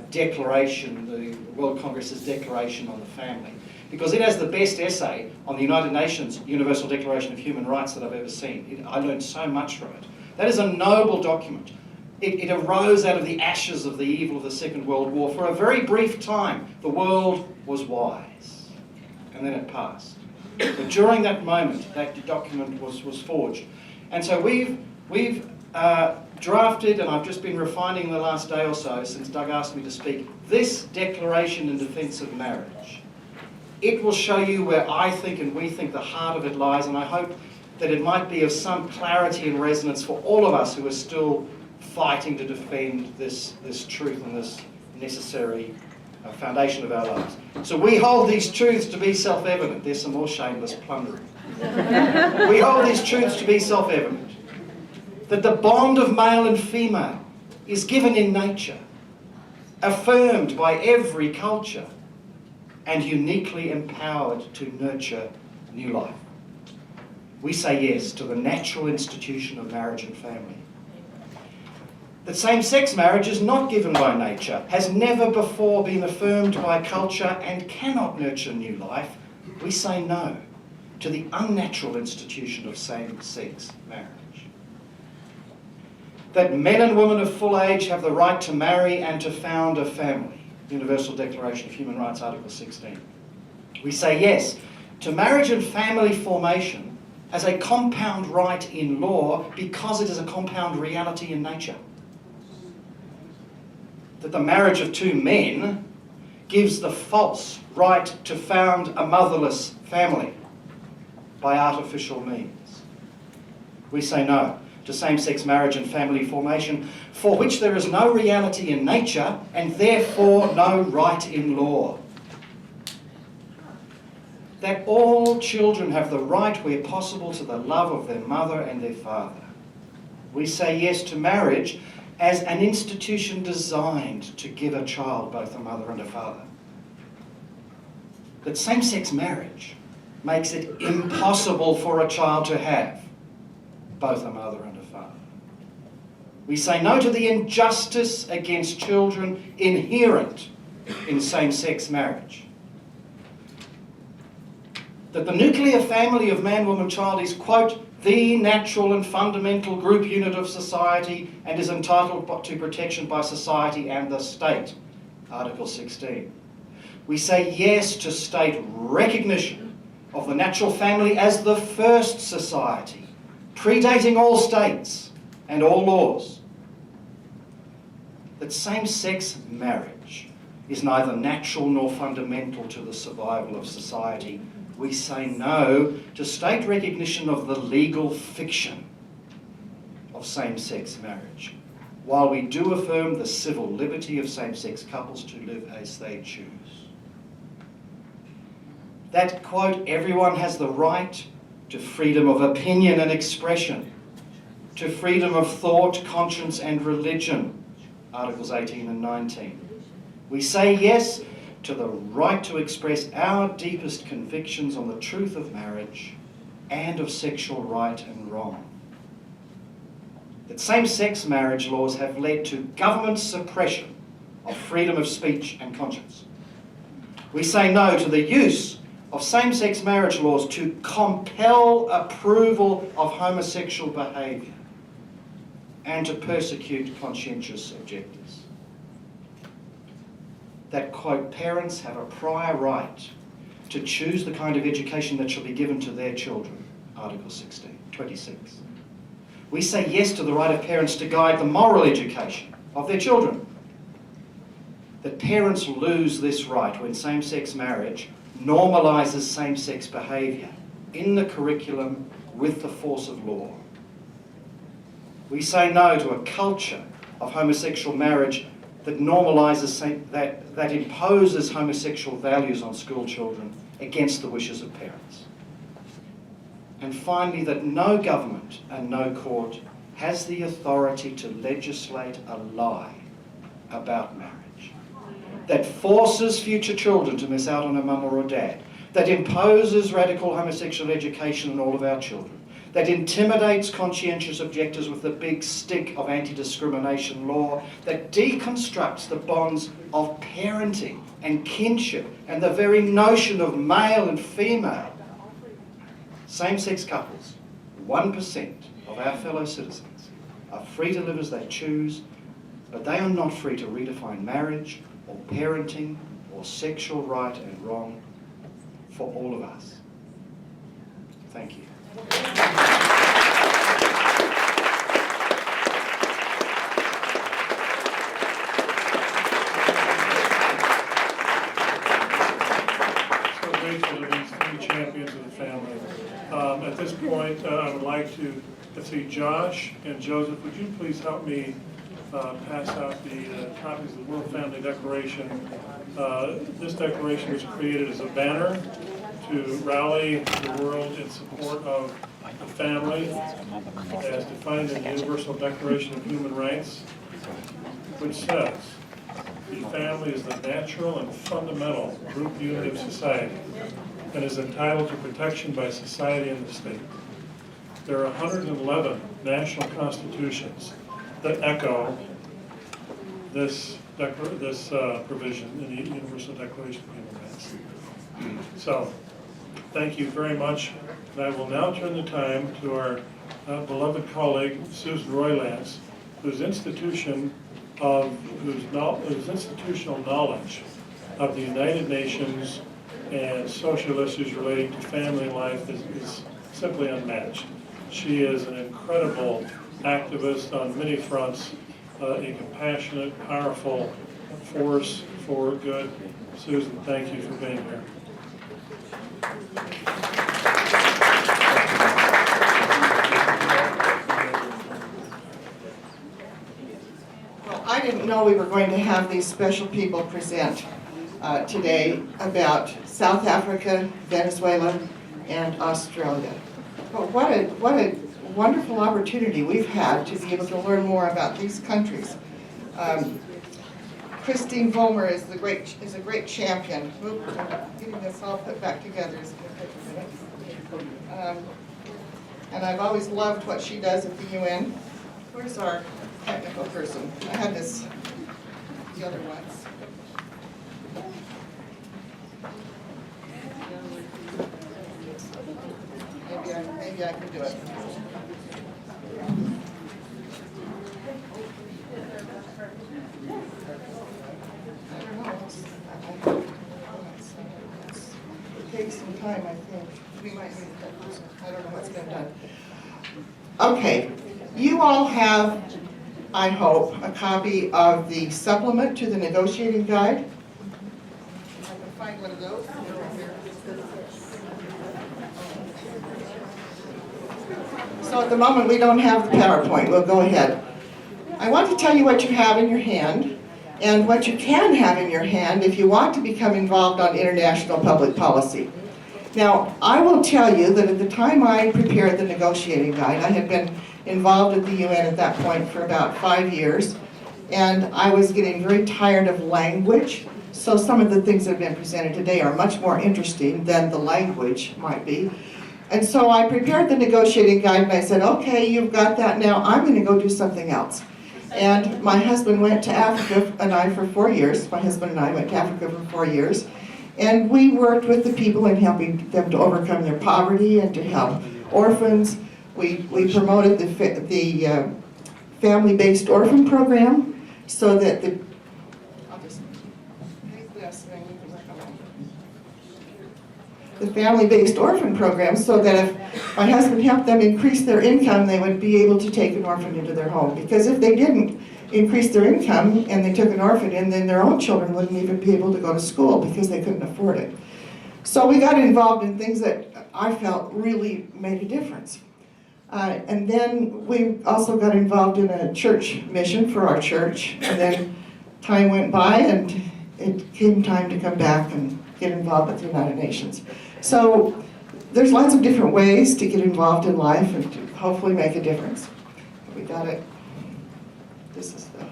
declaration, the World Congress's Declaration on the Family. Because it has the best essay on the United Nations Universal Declaration of Human Rights that I've ever seen. I learned so much from it. That is a noble document. It arose out of the ashes of the evil of the Second World War. For a very brief time, the world was wise. And then it passed. But during that moment, that document was forged. And so we've drafted, and I've just been refining the last day or so since Doug asked me to speak, this Declaration in Defence of Marriage. It will show you where I think and we think the heart of it lies, and I hope that it might be of some clarity and resonance for all of us who are still fighting to defend this truth and this necessary foundation of our lives. So we hold these truths to be self-evident. There's some more shameless plundering. We hold these truths to be self-evident. That the bond of male and female is given in nature, affirmed by every culture, and uniquely empowered to nurture new life. We say yes to the natural institution of marriage and family. That same-sex marriage is not given by nature, has never before been affirmed by culture, and cannot nurture new life. We say no to the unnatural institution of same-sex marriage. That men and women of full age have the right to marry and to found a family. Universal Declaration of Human Rights, Article 16. We say yes to marriage and family formation as a compound right in law because it is a compound reality in nature. That the marriage of two men gives the false right to found a motherless family by artificial means. We say no to same-sex marriage and family formation, for which there is no reality in nature and therefore no right in law. That all children have the right, where possible, to the love of their mother and their father. We say yes to marriage as an institution designed to give a child both a mother and a father. That same-sex marriage makes it impossible for a child to have both a mother and a father. We say no to the injustice against children inherent in same-sex marriage. That the nuclear family of man, woman, child is, quote, the natural and fundamental group unit of society and is entitled to protection by society and the state, Article 16. We say yes to state recognition of the natural family as the first society, predating all states and all laws. That same-sex marriage is neither natural nor fundamental to the survival of society. We say no to state recognition of the legal fiction of same-sex marriage, while we do affirm the civil liberty of same-sex couples to live as they choose. That, quote, everyone has the right to freedom of opinion and expression, to freedom of thought, conscience and religion, Articles 18 and 19. We say yes to the right to express our deepest convictions on the truth of marriage and of sexual right and wrong. That same-sex marriage laws have led to government suppression of freedom of speech and conscience. We say no to the use of same-sex marriage laws to compel approval of homosexual behaviour and to persecute conscientious objectors. That, quote, parents have a prior right to choose the kind of education that shall be given to their children, Article 26. We say yes to the right of parents to guide the moral education of their children. That parents lose this right when same-sex marriage normalises same-sex behaviour in the curriculum with the force of law. We say no to a culture of homosexual marriage that normalises, that imposes homosexual values on school children against the wishes of parents. And finally, that no government and no court has the authority to legislate a lie about marriage, that forces future children to miss out on a mum or a dad, that imposes radical homosexual education on all of our children, that intimidates conscientious objectors with the big stick of anti-discrimination law, that deconstructs the bonds of parenting and kinship and the very notion of male and female. Same-sex couples, 1% of our fellow citizens, are free to live as they choose, but they are not free to redefine marriage or parenting or sexual right and wrong for all of us. Thank you. So grateful to these three champions of the family. At this point, I would like to, let's see, Josh and Joseph, would you please help me pass out the copies of the World Family Declaration. This declaration was created as a banner to rally the world in support of the family as defined in the Universal Declaration of Human Rights, which says, the family is the natural and fundamental group unit of society and is entitled to protection by society and the state. There are 111 national constitutions that echo this provision in the Universal Declaration of Human Rights. So, thank you very much. And I will now turn the time to our beloved colleague, Susan Roylance, whose institutional knowledge of the United Nations and social issues relating to family life is simply unmatched. She is an incredible activist on many fronts, a compassionate, powerful force for good. Susan, thank you for being here. Well, I didn't know we were going to have these special people present today about South Africa, Venezuela, and Australia. But what a wonderful opportunity we've had to be able to learn more about these countries. Christine Vollmer is a great champion. Oop, getting this all put back together is going to take a minute. And I've always loved what she does at the UN. Where's our technical person? I had the other ones. Maybe I can do it. It takes some time, I think. We might need that. I don't know what's been done. Okay, you all have, I hope, a copy of the supplement to the negotiating guide. I can find one of those. So at the moment, we don't have the PowerPoint. We'll go ahead. I want to tell you what you have in your hand and what you can have in your hand if you want to become involved on international public policy. Now, I will tell you that at the time I prepared the negotiating guide, I had been involved at the UN at that point for about 5 years, and I was getting very tired of language. So some of the things that have been presented today are much more interesting than the language might be. And so I prepared the negotiating guide and I said, okay, you've got that now, I'm going to go do something else. And my husband went to Africa and I for 4 years. My husband and I went to Africa for 4 years. And we worked with the people in helping them to overcome their poverty and to help orphans. We promoted the family-based orphan program so that the family-based orphan program so that if my husband helped them increase their income, they would be able to take an orphan into their home. Because if they didn't increase their income and they took an orphan in, then their own children wouldn't even be able to go to school because they couldn't afford it. So we got involved in things that I felt really made a difference. And then we also got involved in a church mission for our church. And then time went by and it came time to come back and get involved with the United Nations. So there's lots of different ways to get involved in life and to hopefully make a difference. We got it. This is the...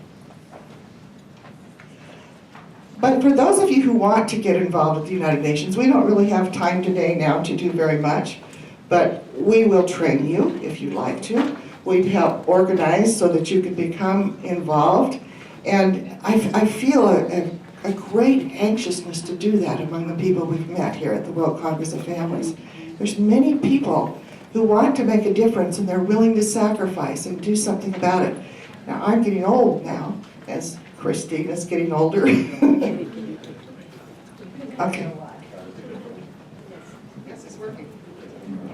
But for those of you who want to get involved with the United Nations, we don't really have time today now to do very much, but we will train you if you'd like to. We'd help organize so that you can become involved. And I feel a great anxiousness to do that among the people we've met here at the World Congress of Families. There's many people who want to make a difference and they're willing to sacrifice and do something about it. Now, I'm getting old now, as Christine is getting older. Okay. Yes, it's working.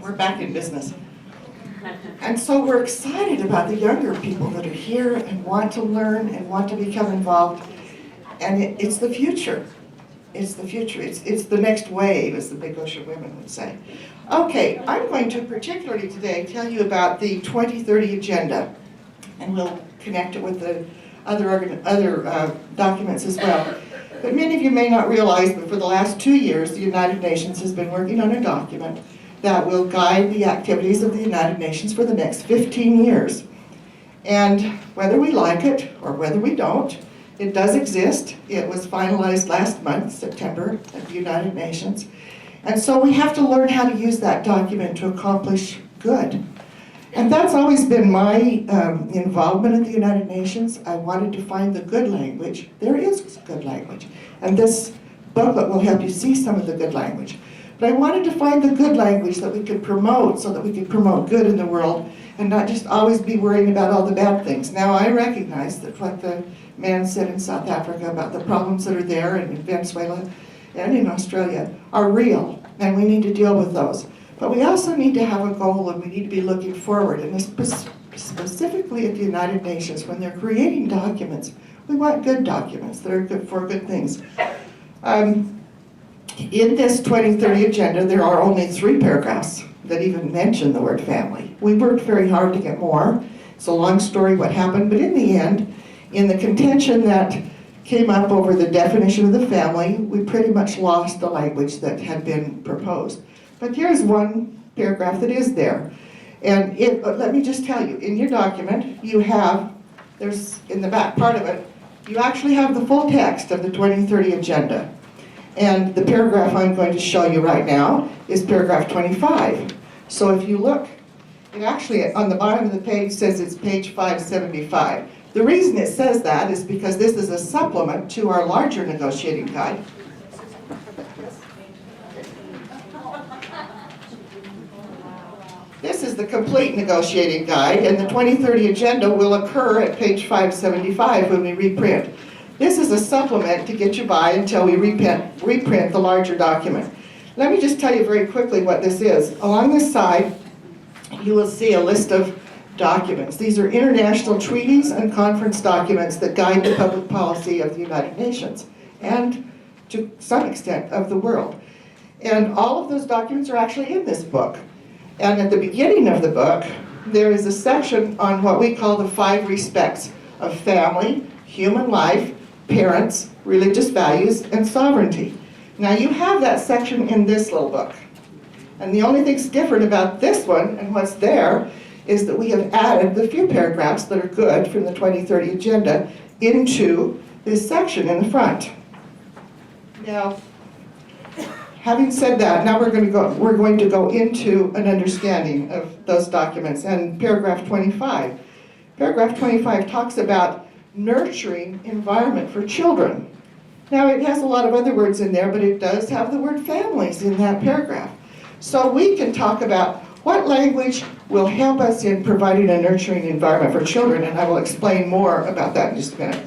We're back in business. And so we're excited about the younger people that are here and want to learn and want to become involved. And it's the future. It's the future. It's the next wave, as the Big Ocean Women would say. Okay, I'm going to particularly today tell you about the 2030 Agenda. And we'll connect it with the other documents as well. But many of you may not realize that for the last 2 years, the United Nations has been working on a document that will guide the activities of the United Nations for the next 15 years. And whether we like it or whether we don't, it does exist. It was finalized last month, September, at the United Nations. And so we have to learn how to use that document to accomplish good. And that's always been my involvement in the United Nations. I wanted to find the good language. There is good language. And this booklet will help you see some of the good language. But I wanted to find the good language that we could promote so that we could promote good in the world and not just always be worrying about all the bad things. Now, I recognize that what the man said in South Africa about the problems that are there and in Venezuela and in Australia are real, and we need to deal with those. But we also need to have a goal, and we need to be looking forward. And specifically at the United Nations, when they're creating documents, we want good documents that are good for good things. In this 2030 Agenda, there are only 3 paragraphs that even mention the word family. We worked very hard to get more. It's a long story what happened, but in the end, in the contention that came up over the definition of the family, we pretty much lost the language that had been proposed. But here's one paragraph that is there. And let me just tell you, in your document, you have, there's in the back part of it, you actually have the full text of the 2030 agenda. And the paragraph I'm going to show you right now is paragraph 25. So if you look, it actually on the bottom of the page says it's page 575. The reason it says that is because this is a supplement to our larger negotiating guide. This is the complete negotiating guide, and the 2030 agenda will occur at page 575 when we reprint. This is a supplement to get you by until we reprint the larger document. Let me just tell you very quickly what this is. Along this side, you will see a list of documents. These are international treaties and conference documents that guide the public policy of the United Nations and, to some extent, of the world. And all of those documents are actually in this book. And at the beginning of the book, there is a section on what we call the 5 respects of family, human life, parents, religious values, and sovereignty. Now you have that section in this little book. And the only thing that's different about this one and what's there is that we have added the few paragraphs that are good from the 2030 agenda into this section in the front. Now, having said that, now we're going to go into an understanding of those documents and paragraph 25. Paragraph 25 talks about nurturing environment for children. Now it has a lot of other words in there, but it does have the word families in that paragraph. So we can talk about what language will help us in providing a nurturing environment for children, and I will explain more about that in just a minute.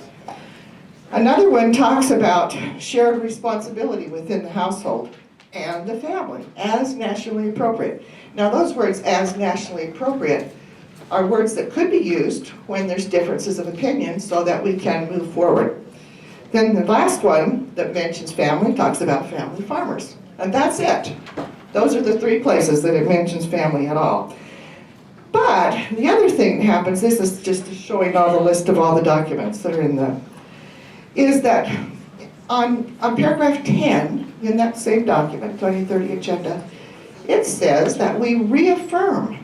Another one talks about shared responsibility within the household and the family as nationally appropriate. Now those words, as nationally appropriate, are words that could be used when there's differences of opinion so that we can move forward. Then the last one that mentions family talks about family farmers, and that's it. Those are the 3 places that it mentions family at all. But the other thing that happens, this is just showing all the list of all the documents that are in the, is that on paragraph 10 in that same document, 2030 agenda, it says that we reaffirm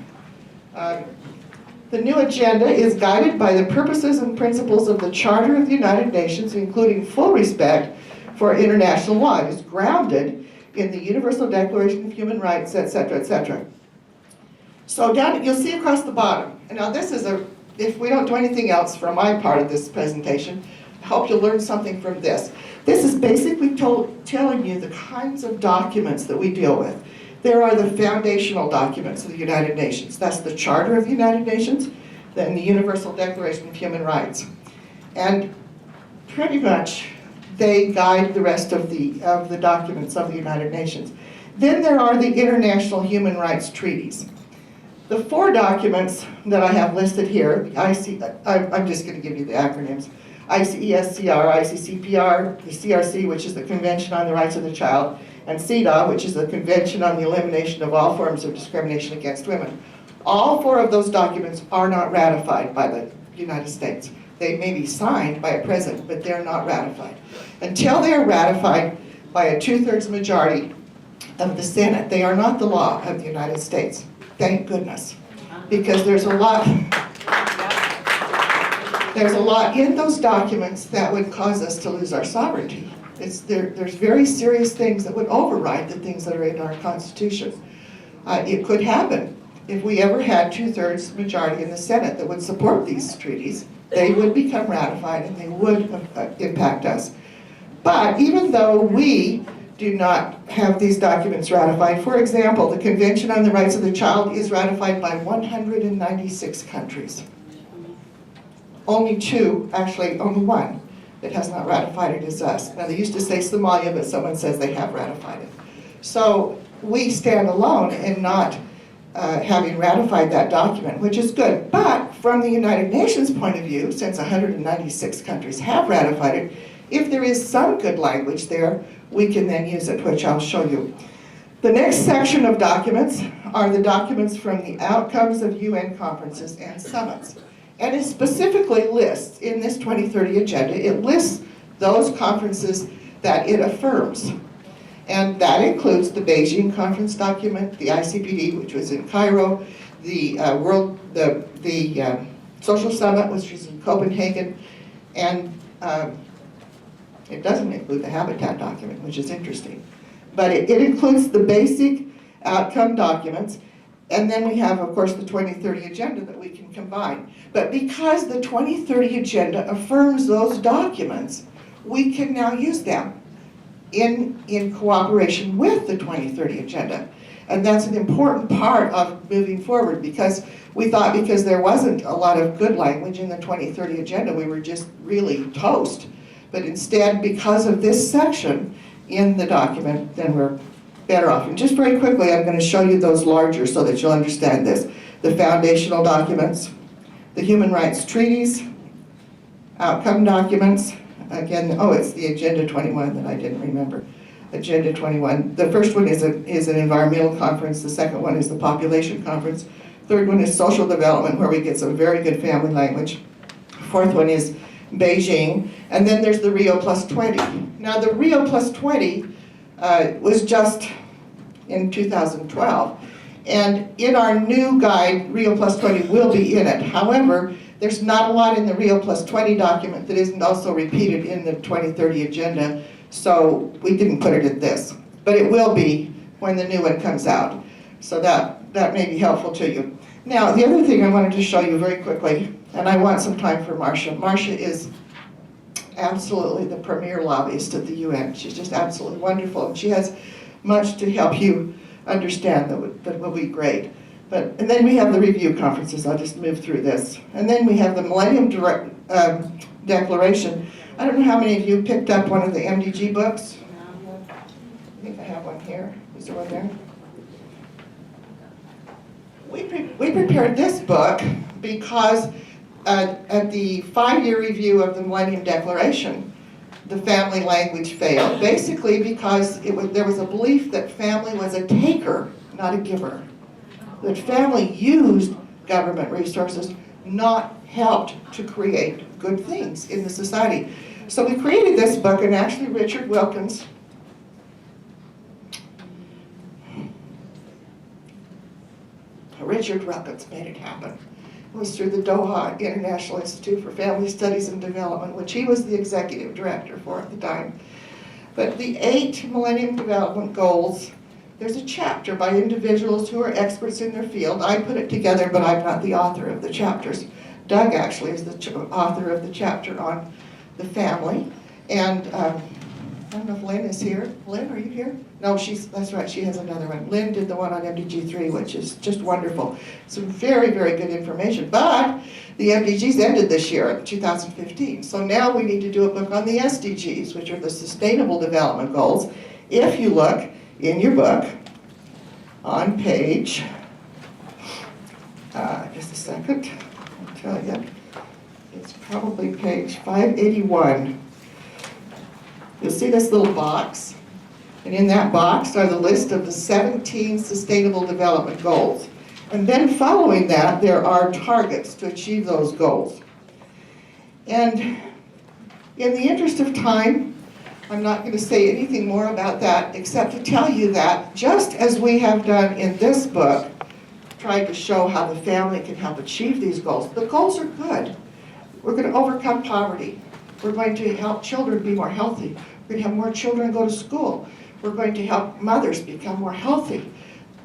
the new agenda is guided by the purposes and principles of the Charter of the United Nations, including full respect for international law. It is grounded in the Universal Declaration of Human Rights, etc., etc. So down, you'll see across the bottom. And now this is if we don't do anything else from my part of this presentation, I hope you'll learn something from this. This is basically telling you the kinds of documents that we deal with. There are the foundational documents of the United Nations. That's the Charter of the United Nations, then the Universal Declaration of Human Rights. And pretty much they guide the rest of the documents of the United Nations. Then there are the international human rights treaties. The 4 documents that I have listed here, I'm just going to give you the acronyms. ICESCR, ICCPR, the CRC, which is the Convention on the Rights of the Child, and CEDAW, which is the Convention on the Elimination of All Forms of Discrimination Against Women. All 4 of those documents are not ratified by the United States. They may be signed by a president, but they're not ratified. Until they are ratified by a 2/3 majority of the Senate, they are not the law of the United States. Thank goodness. Because there's a lot in those documents that would cause us to lose our sovereignty. There's very serious things that would override the things that are in our Constitution. It could happen if we ever had 2/3 majority in the Senate that would support these treaties. They would become ratified and they would impact us. But even though we do not have these documents ratified, for example, the Convention on the Rights of the Child is ratified by 196 countries. Only 2, actually only 1, that has not ratified it is us. Now they used to say Somalia, but someone says they have ratified it. So we stand alone in not having ratified that document, which is good. But from the United Nations point of view, since 196 countries have ratified it, if there is some good language there, we can then use it, which I'll show you. The next section of documents are the documents from the outcomes of UN conferences and summits. And it specifically lists, in this 2030 agenda, it lists those conferences that it affirms. And that includes the Beijing conference document, the ICPD, which was in Cairo, the Social Summit, which was in Copenhagen, and it doesn't include the habitat document, which is interesting. But it includes the basic outcome documents, and then we have, of course, the 2030 agenda that we can combine. But because the 2030 agenda affirms those documents, we can now use them in cooperation with the 2030 agenda. And that's an important part of moving forward, because we thought because there wasn't a lot of good language in the 2030 agenda, we were just really toast. But instead, because of this section in the document, then we're better off. And just very quickly, I'm going to show you those larger so that you'll understand this. The foundational documents, the human rights treaties, outcome documents. Again, oh, it's the Agenda 21 that I didn't remember. Agenda 21. The first one is an environmental conference. The second one is the population conference. Third one is social development, where we get some very good family language. Fourth one is Beijing. And then there's the Rio Plus 20. Now, the Rio Plus 20 was just in 2012. And in our new guide, Rio Plus 20 will be in it. However, there's not a lot in the Rio Plus 20 document that isn't also repeated in the 2030 agenda, so we didn't put it in this. But it will be when the new one comes out. So that may be helpful to you. Now, the other thing I wanted to show you very quickly, and I want some time for Marcia. Marcia is absolutely the premier lobbyist at the UN. She's just absolutely wonderful, and she has much to help you understand that will be great. And then we have the review conferences. I'll just move through this. And then we have the Millennium Declaration. I don't know how many of you picked up one of the MDG books. I think I have one here. Is there one there? We prepared this book because at the 5-year review of the Millennium Declaration, the family language failed, basically because there was a belief that family was a taker, not a giver. That family used government resources, not helped to create good things in the society. So we created this book, and actually Richard Wilkins made it happen. It was through the Doha International Institute for Family Studies and Development, which he was the executive director for at the time. But the 8 Millennium Development Goals, there's a chapter by individuals who are experts in their field. I put it together, but I'm not the author of the chapters. Doug actually is the author of the chapter on the family. And I don't know if Lynn is here. Lynn, are you here? No, that's right, she has another one. Lynn did the one on MDG3, which is just wonderful. Some very, very good information. But the MDGs ended this year, 2015. So now we need to do a book on the SDGs, which are the Sustainable Development Goals. If you look in your book on page, just a second, I'll tell you, it's probably page 581. You'll see this little box, and in that box are the list of the 17 Sustainable Development Goals. And then following that, there are targets to achieve those goals. And in the interest of time, I'm not going to say anything more about that except to tell you that just as we have done in this book, tried to show how the family can help achieve these goals. The goals are good. We're going to overcome poverty. We're going to help children be more healthy. We're going to have more children go to school. We're going to help mothers become more healthy.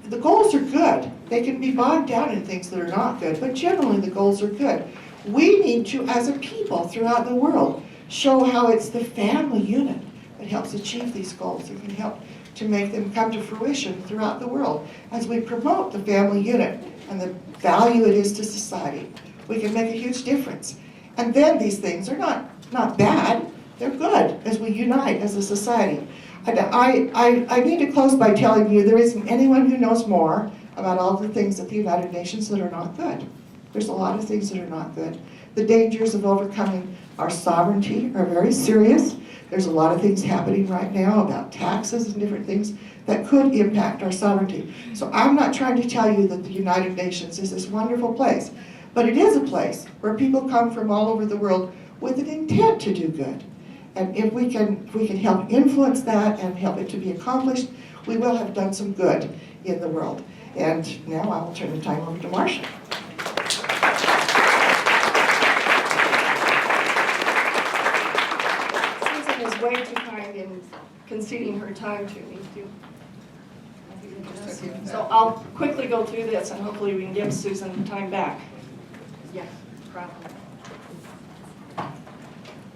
The goals are good. They can be bogged down in things that are not good, but generally the goals are good. We need to, as a people throughout the world, show how it's the family unit that helps achieve these goals and can help to make them come to fruition throughout the world. As we promote the family unit and the value it is to society, we can make a huge difference. And then these things are not bad, they're good as we unite as a society. I need to close by telling you there isn't anyone who knows more about all the things at the United Nations that are not good. There's a lot of things that are not good. The dangers of overcoming our sovereignty are very serious. There's a lot of things happening right now about taxes and different things that could impact our sovereignty. So I'm not trying to tell you that the United Nations is this wonderful place, but it is a place where people come from all over the world with an intent to do good. And if we can help influence that and help it to be accomplished, we will have done some good in the world. And now I will turn the time over to Marcia. way too kind in conceding her time to me. So I'll quickly go through this and hopefully we can give Susan time back. Yeah, problem.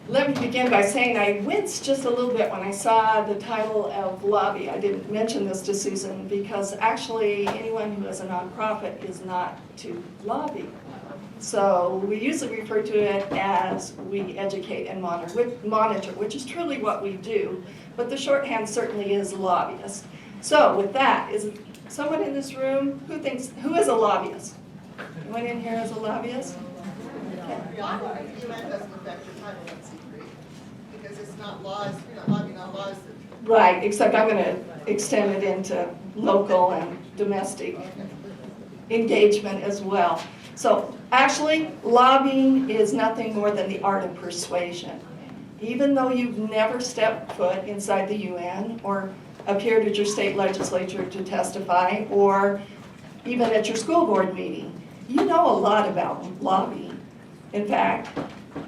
Let me begin by saying I winced just a little bit when I saw the title of lobby. I didn't mention this to Susan because actually anyone who has a nonprofit is not to lobby. So we usually refer to it as we educate and monitor, which is truly what we do, but the shorthand certainly is lobbyist. So with that, is someone in this room who is a lobbyist? Anyone in here is a lobbyist? UN doesn't affect your title in C3 because it's not laws, you're not lobbying on laws. Right, except I'm going to extend it into local and domestic engagement as well. So actually, lobbying is nothing more than the art of persuasion. Even though you've never stepped foot inside the UN or appeared at your state legislature to testify or even at your school board meeting, you know a lot about lobbying. In fact,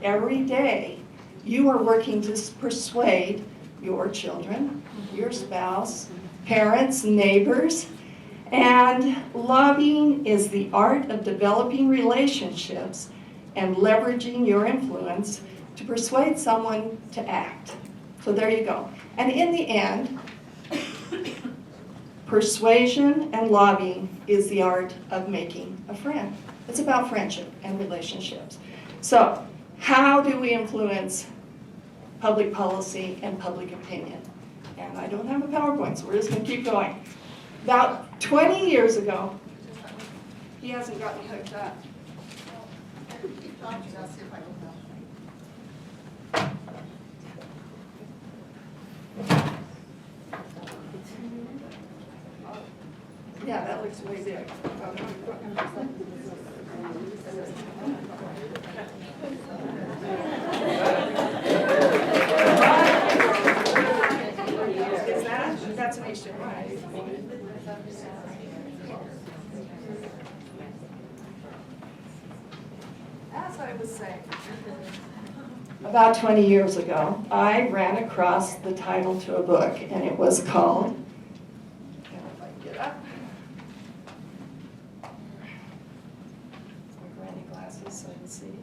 every day you are working to persuade your children, your spouse, parents, neighbors, and lobbying is the art of developing relationships and leveraging your influence to persuade someone to act. So there you go. And in the end, persuasion and lobbying is the art of making a friend. It's about friendship and relationships. So how do we influence public policy and public opinion? And I don't have a PowerPoint, so we're just going to keep going. About 20 years ago, he hasn't got me hooked up. Keep talking, I'll see if I can help. Yeah, that looks way big. That's an HDMI. As I was saying, about 20 years ago, I ran across the title to a book, and it was called, if I can get up, my granny glasses so I can see.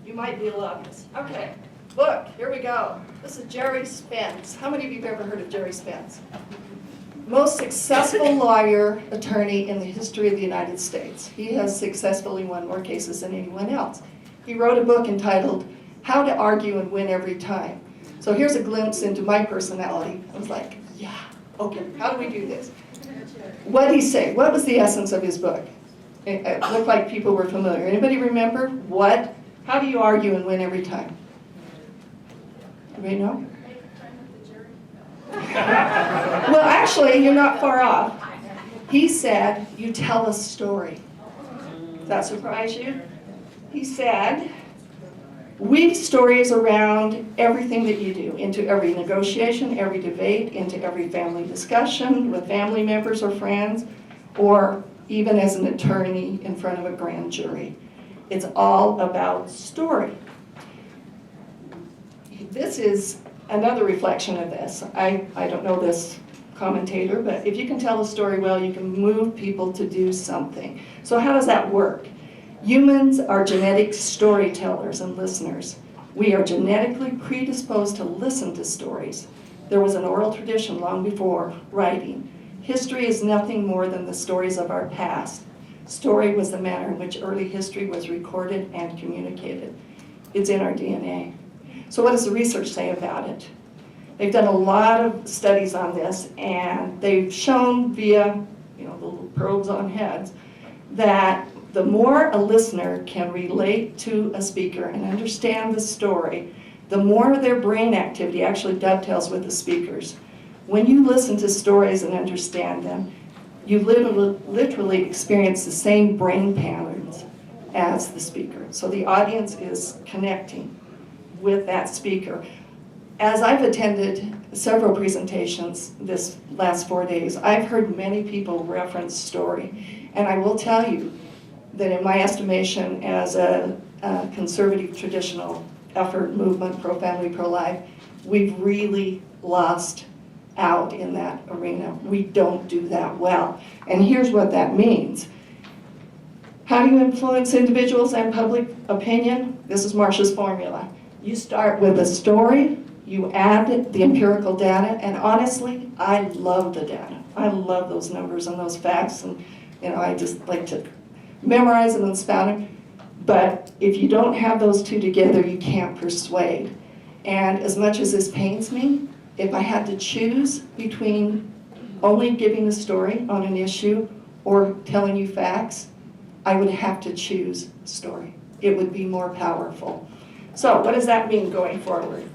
You might be a lobbyist. Okay, look, here we go. This is Jerry Spence. How many of you have ever heard of Jerry Spence? Most successful lawyer, attorney in the history of the United States. He has successfully won more cases than anyone else. He wrote a book entitled How to Argue and Win Every Time. So here's a glimpse into my personality. I was like, yeah, okay, how do we do this? What did he say? What was the essence of his book? It looked like people were familiar. Anybody remember what? How do you argue and win every time? Anybody know? Well, actually, you're not far off. He said, you tell a story. Does that surprise you? He said, weave stories around everything that you do, into every negotiation, every debate, into every family discussion with family members or friends, or even as an attorney in front of a grand jury. It's all about story. This is another reflection of this. I don't know this commentator, but if you can tell a story well, you can move people to do something. So how does that work? Humans are genetic storytellers and listeners. We are genetically predisposed to listen to stories. There was an oral tradition long before writing. History is nothing more than the stories of our past. Story was the manner in which early history was recorded and communicated. It's in our DNA. So what does the research say about it? They've done a lot of studies on this, and they've shown via, the little probes on heads, that the more a listener can relate to a speaker and understand the story, the more their brain activity actually dovetails with the speakers. When you listen to stories and understand them, you literally experience the same brain patterns as the speaker. So the audience is connecting with that speaker. As I've attended several presentations this last 4 days, I've heard many people reference story. And I will tell you that in my estimation as a conservative traditional effort movement, pro-family, pro-life, we've really lost out in that arena. We don't do that well. And here's what that means. How do you influence individuals and public opinion? This is Marcia's formula. You start with a story, you add the empirical data, and honestly, I love the data. I love those numbers and those facts, and I just like to memorize them and spout them. But if you don't have those two together, you can't persuade. And as much as this pains me, if I had to choose between only giving a story on an issue or telling you facts, I would have to choose story. It would be more powerful. So what does that mean going forward?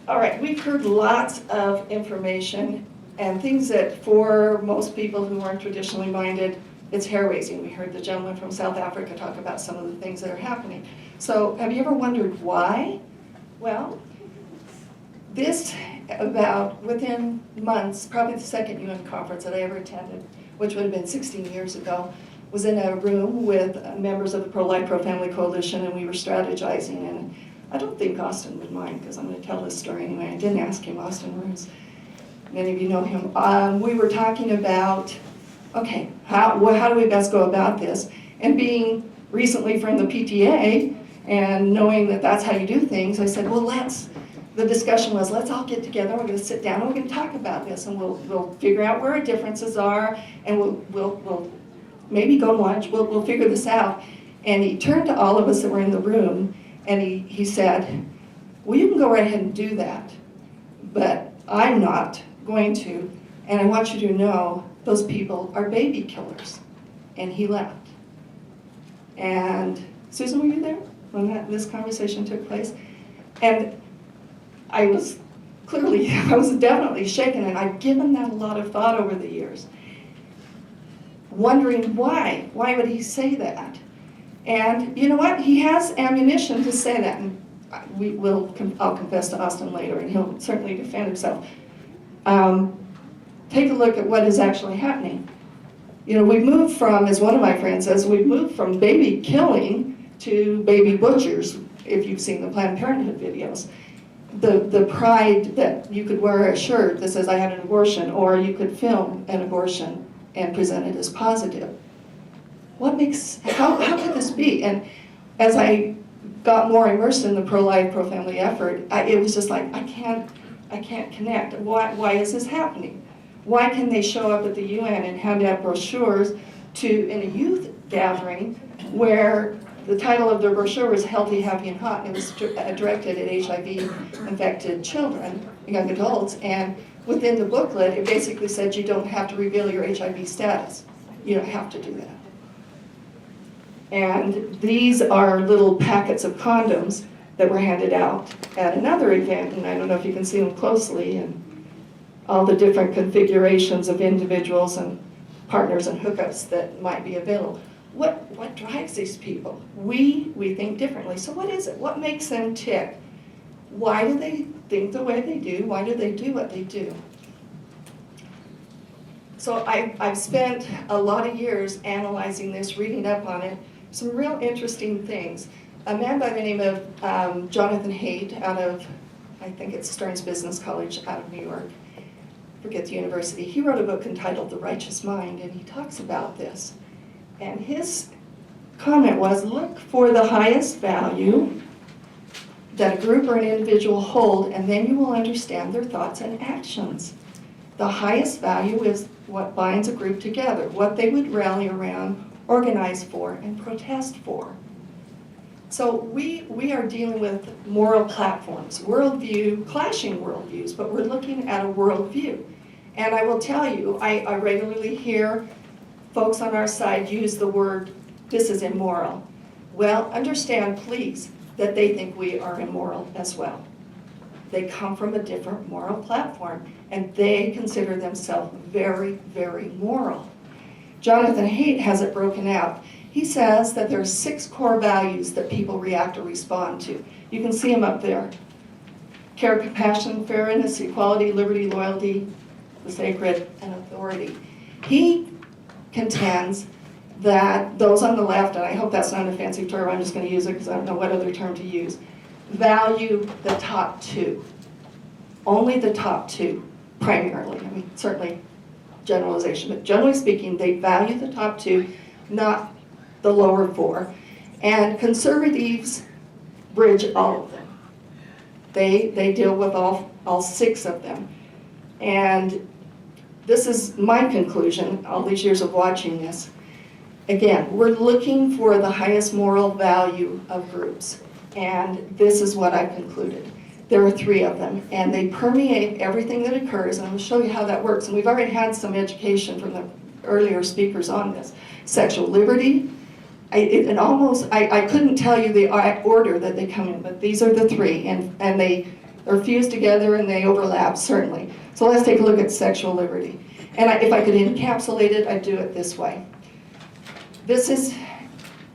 All right, we've heard lots of information and things that for most people who aren't traditionally minded, it's hair-raising. We heard the gentleman from South Africa talk about some of the things that are happening. So have you ever wondered why? Well, this about within months, probably the second UN conference that I ever attended, which would have been 16 years ago, was in a room with members of the Pro-Life, Pro-Family Coalition, and we were strategizing. And I don't think Austin would mind, because I'm going to tell this story anyway. I didn't ask him, Austin Rooms. Many of you know him. We were talking about, okay, how do we best go about this? And being recently from the PTA and knowing that that's how you do things, I said, well, the discussion was, let's all get together, we're going to sit down, and we're going to talk about this, and we'll figure out where our differences are, and we'll maybe go to lunch, we'll figure this out. And he turned to all of us that were in the room, and he said, well, you can go right ahead and do that, but I'm not going to, and I want you to know those people are baby killers. And he left. And Susan, were you there when this conversation took place? And I was definitely shaken, and I've given that a lot of thought over the years, wondering why would he say that? And you know what, he has ammunition to say that, and I'll confess to Austin later, and he'll certainly defend himself. Take a look at what is actually happening. We've moved from, as one of my friends says, we've moved from baby killing to baby butchers, if you've seen the Planned Parenthood videos. The pride that you could wear a shirt that says I had an abortion, or you could film an abortion and present it as positive. How could this be? And as I got more immersed in the pro-life, pro-family effort, it was just like, I can't connect. Why is this happening? Why can they show up at the UN and hand out brochures in a youth gathering where the title of their brochure was Healthy, Happy, and Hot, and it was directed at HIV-infected children, young adults, and within the booklet, it basically said you don't have to reveal your HIV status. You don't have to do that. And these are little packets of condoms that were handed out at another event, and I don't know if you can see them closely, and all the different configurations of individuals and partners and hookups that might be available. What drives these people? We think differently. So what is it? What makes them tick? Why do they think the way they do? Why do they do what they do? So I've spent a lot of years analyzing this, reading up on it, some real interesting things. A man by the name of Jonathan Haidt out of, I think it's Stearns Business College out of New York, forget the university, he wrote a book entitled The Righteous Mind, and he talks about this. And his comment was, look for the highest value that a group or an individual hold, and then you will understand their thoughts and actions. The highest value is what binds a group together, what they would rally around, organize for, and protest for. So we are dealing with moral platforms, worldview, clashing worldviews, but we're looking at a worldview. And I will tell you, I regularly hear folks on our side use the word, this is immoral. Well, understand, please, that they think we are immoral as well. They come from a different moral platform, and they consider themselves very, very moral. Jonathan Haidt has it broken out. He says that there are 6 core values that people react or respond to. You can see them up there. Care, compassion, fairness, equality, liberty, loyalty, the sacred, and authority. He contends that those on the left, and I hope that's not an offensive term, I'm just going to use it because I don't know what other term to use, value the top two. Only the top two, primarily. I mean, certainly generalization, but generally speaking, they value the top two, not the lower four. And conservatives bridge all of them. They deal with all six of them. And this is my conclusion, all these years of watching this. Again, we're looking for the highest moral value of groups. And this is what I've concluded. There are three of them, and they permeate everything that occurs, and I'm going to show you how that works. And we've already had some education from the earlier speakers on this. Sexual liberty, I couldn't tell you the order that they come in, but these are the three, and they are fused together and they overlap, certainly. So let's take a look at sexual liberty. And if I could encapsulate it, I'd do it this way. This is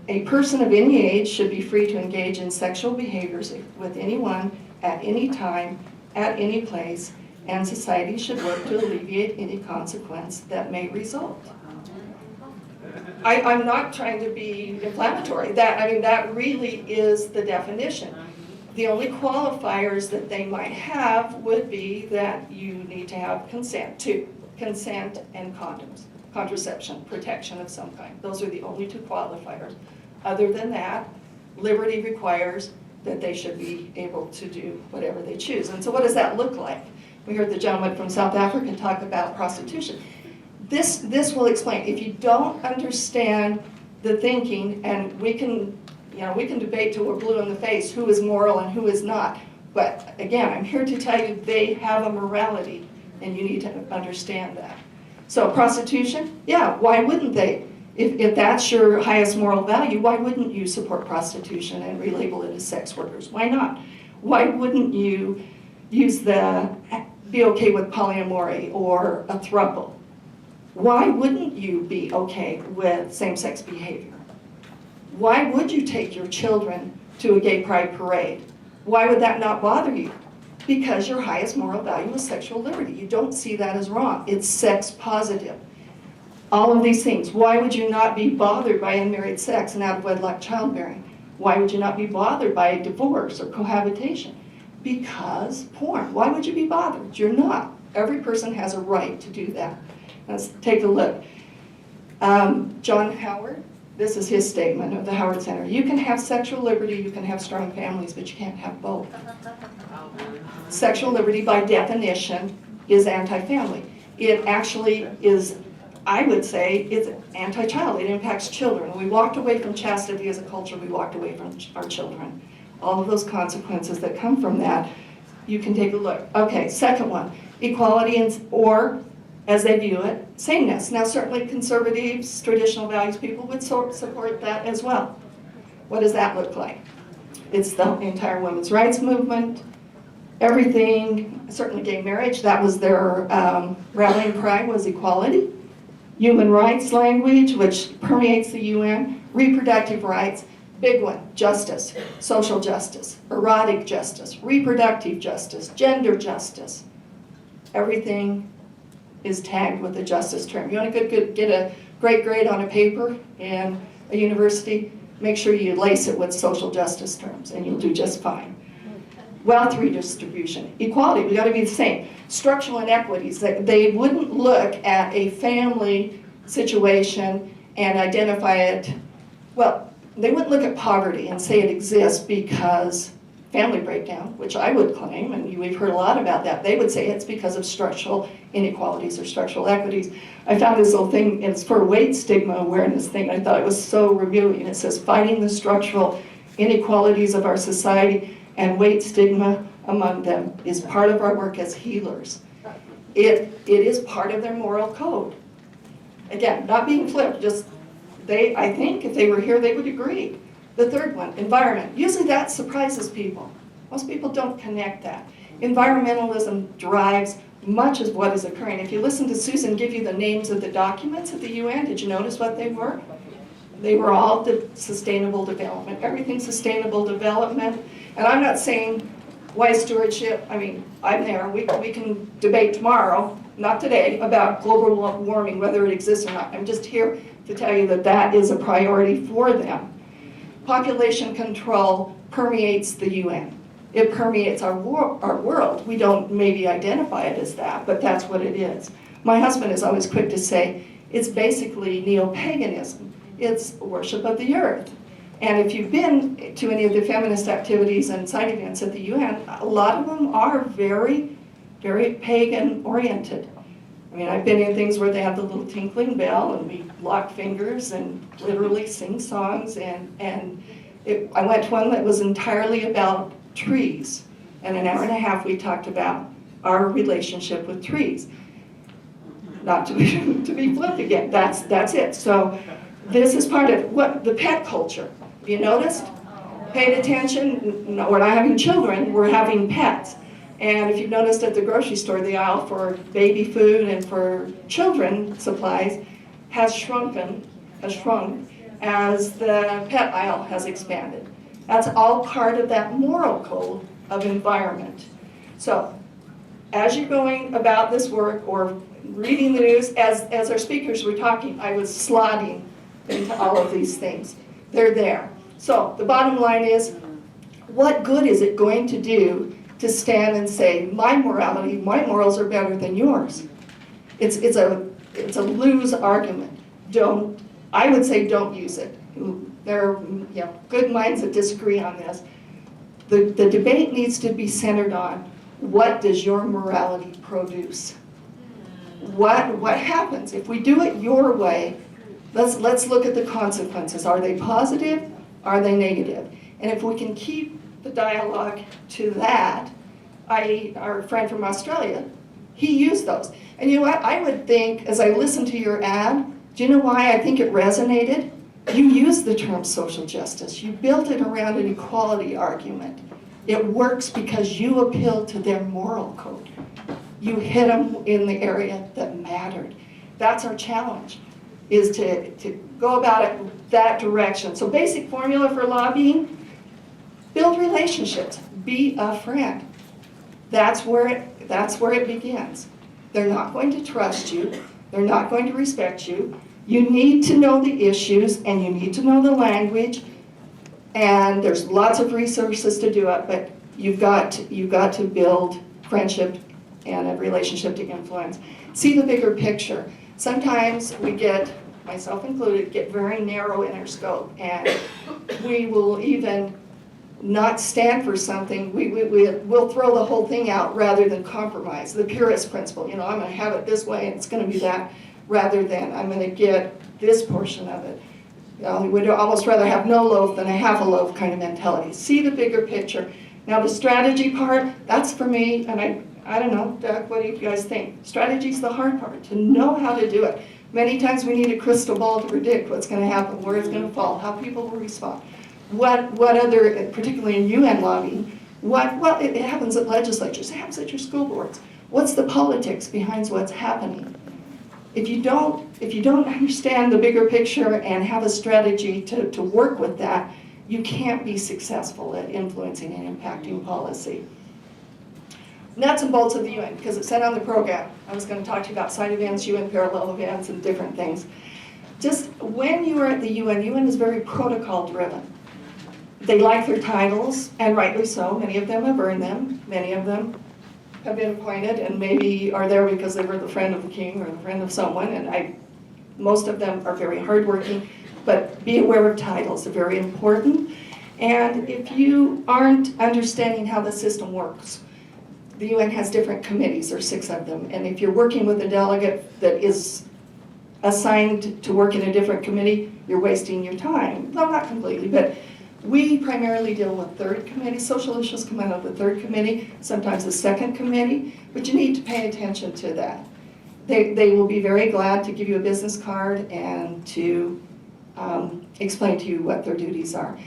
a person of any age should be free to engage in sexual behaviors with anyone, at any time, at any place, and society should work to alleviate any consequence that may result. I'm not trying to be inflammatory. That really is the definition. The only qualifiers that they might have would be that you need to have consent and condoms, contraception, protection of some kind. Those are the only two qualifiers. Other than that, liberty requires that they should be able to do whatever they choose. And so what does that look like? We heard the gentleman from South Africa talk about prostitution. This will explain. If you don't understand the thinking, and we can debate till we're blue in the face who is moral and who is not. But again, I'm here to tell you they have a morality, and you need to understand that. So prostitution, yeah, why wouldn't they? If that's your highest moral value, why wouldn't you support prostitution and relabel it as sex workers? Why not? Why wouldn't you be okay with polyamory or a throuple? Why wouldn't you be okay with same-sex behavior? Why would you take your children to a gay pride parade? Why would that not bother you? Because your highest moral value is sexual liberty. You don't see that as wrong. It's sex positive. All of these things. Why would you not be bothered by unmarried sex and out-of-wedlock childbearing? Why would you not be bothered by a divorce or cohabitation? Because porn. Why would you be bothered? You're not. Every person has a right to do that. Let's take a look. John Howard, this is his statement of the Howard Center. You can have sexual liberty, you can have strong families, but you can't have both. Sexual liberty, by definition, is anti-family. It actually is, I would say, it's anti-child. It impacts children. We walked away from chastity as a culture. We walked away from our children. All of those consequences that come from that, you can take a look. Okay, second one, equality or, as they view it, sameness. Now, certainly conservatives, traditional values people would support that as well. What does that look like? It's the entire women's rights movement, everything, certainly gay marriage, that was their rallying cry, was equality. Human rights language, which permeates the UN, reproductive rights, big one, justice, social justice, erotic justice, reproductive justice, gender justice. Everything is tagged with the justice term. You want to get a great grade on a paper in a university, make sure you lace it with social justice terms and you'll do just fine. Wealth redistribution, equality, we got to be the same. Structural inequities, that they wouldn't look at a family situation and identify it, well, they wouldn't look at poverty and say it exists because family breakdown, which I would claim, and we've heard a lot about that, they would say it's because of structural inequalities or structural equities. I found this little thing, it's for weight stigma awareness thing, I thought it was so revealing. It says, fighting the structural inequalities of our society and weight stigma among them is part of our work as healers. It is part of their moral code. Again, not being flipped, just I think if they were here, they would agree. The third one, environment. Usually that surprises people. Most people don't connect that. Environmentalism drives much of what is occurring. If you listen to Susan give you the names of the documents at the UN, did you notice what they were? They were all sustainable development. Everything's sustainable development. And I'm not saying wise stewardship. I mean, I'm there. We can debate tomorrow, not today, about global warming, whether it exists or not. I'm just here to tell you that that is a priority for them. Population control permeates the UN. It permeates our world. We don't maybe identify it as that, but that's what it is. My husband is always quick to say, it's basically neo-paganism. It's worship of the earth. And if you've been to any of the feminist activities and side events at the UN, a lot of them are very, very pagan-oriented. I mean, I've been in things where they have the little tinkling bell and we lock fingers and literally sing songs. I went to one that was entirely about trees. And an hour and a half we talked about our relationship with trees. Not to be flip again, that's it. So this is part of what the pet culture. Have you noticed? Paid attention? No, we're not having children, we're having pets. And if you've noticed at the grocery store, the aisle for baby food and for children supplies has shrunk as the pet aisle has expanded. That's all part of that moral code of environment. So as you're going about this work or reading the news, as our speakers were talking, I was slotting into all of these things. They're there. So the bottom line is, what good is it going to do to stand and say, my morality, my morals are better than yours? It's a lose argument. I would say don't use it. There are good minds that disagree on this. The debate needs to be centered on, what does your morality produce? What happens if we do it your way? Let's look at the consequences. Are they positive? Are they negative? And if we can keep the dialogue to that, our friend from Australia, he used those. And you know what? I would think, as I listened to your ad, do you know why I think it resonated? You used the term social justice. You built it around an equality argument. It works because you appealed to their moral code. You hit them in the area that mattered. That's our challenge, is to go about it that direction. So basic formula for lobbying, build relationships, be a friend. That's where it begins. They're not going to trust you. They're not going to respect you. You need to know the issues and you need to know the language. And there's lots of resources to do it, but you've got to build friendship and a relationship to influence. See the bigger picture. Sometimes we get, myself included, get very narrow in our scope, and we will even not stand for something. We'll throw the whole thing out rather than compromise. The purist principle, I'm going to have it this way and it's going to be that, rather than I'm going to get this portion of it. We'd almost rather have no loaf than a half a loaf kind of mentality. See the bigger picture. Now the strategy part, that's for me, and I don't know, Doug, what do you guys think? Strategy's the hard part, to know how to do it. Many times we need a crystal ball to predict what's going to happen, where it's going to fall, how people will respond. What other, particularly in UN lobbying, it happens at legislatures, it happens at your school boards. What's the politics behind what's happening? If you don't understand the bigger picture and have a strategy to work with that, you can't be successful at influencing and impacting policy. Nuts and bolts of the UN, because it said on the program, I was going to talk to you about side events, UN parallel events, and different things. Just when you are at the UN is very protocol driven. They like their titles, and rightly so. Many of them have earned them. Many of them have been appointed and maybe are there because they were the friend of the king or the friend of someone, and most of them are very hardworking, but be aware of titles, they're very important. And if you aren't understanding how the system works, the UN has different committees, there's 6 of them, and if you're working with a delegate that is assigned to work in a different committee, you're wasting your time. Well, not completely, but we primarily deal with 3rd committee. Social issues come out of the 3rd committee, sometimes the 2nd committee, but you need to pay attention to that. They will be very glad to give you a business card and to explain to you what their duties are.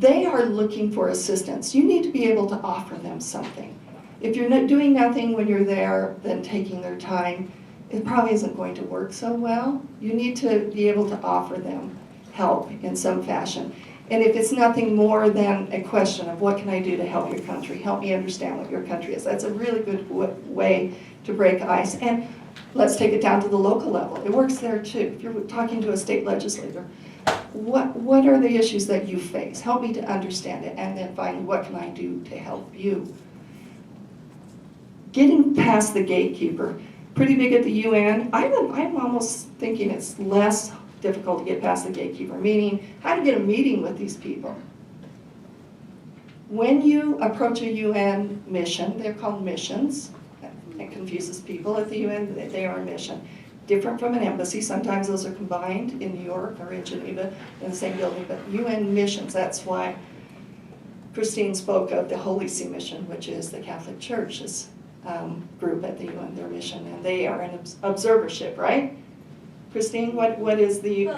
They are looking for assistance. You need to be able to offer them something. If you're not doing nothing when you're there, then taking their time, it probably isn't going to work so well. You need to be able to offer them help in some fashion. And if it's nothing more than a question of what can I do to help your country, help me understand what your country is, that's a really good way to break ice. And let's take it down to the local level. It works there too. If you're talking to a state legislator, what are the issues that you face? Help me to understand it, and then finally, what can I do to help you? Getting past the gatekeeper, pretty big at the UN. I'm almost thinking it's less difficult to get past the gatekeeper, meaning how to get a meeting with these people. When you approach a UN mission, they're called missions. It confuses people at the UN, they are a mission. Different from an embassy, sometimes those are combined in New York or in Geneva in the same building, but UN missions, that's why Christine spoke of the Holy See mission, which is the Catholic Church's group at the UN, their mission, and they are an observership, right? Christine, what is the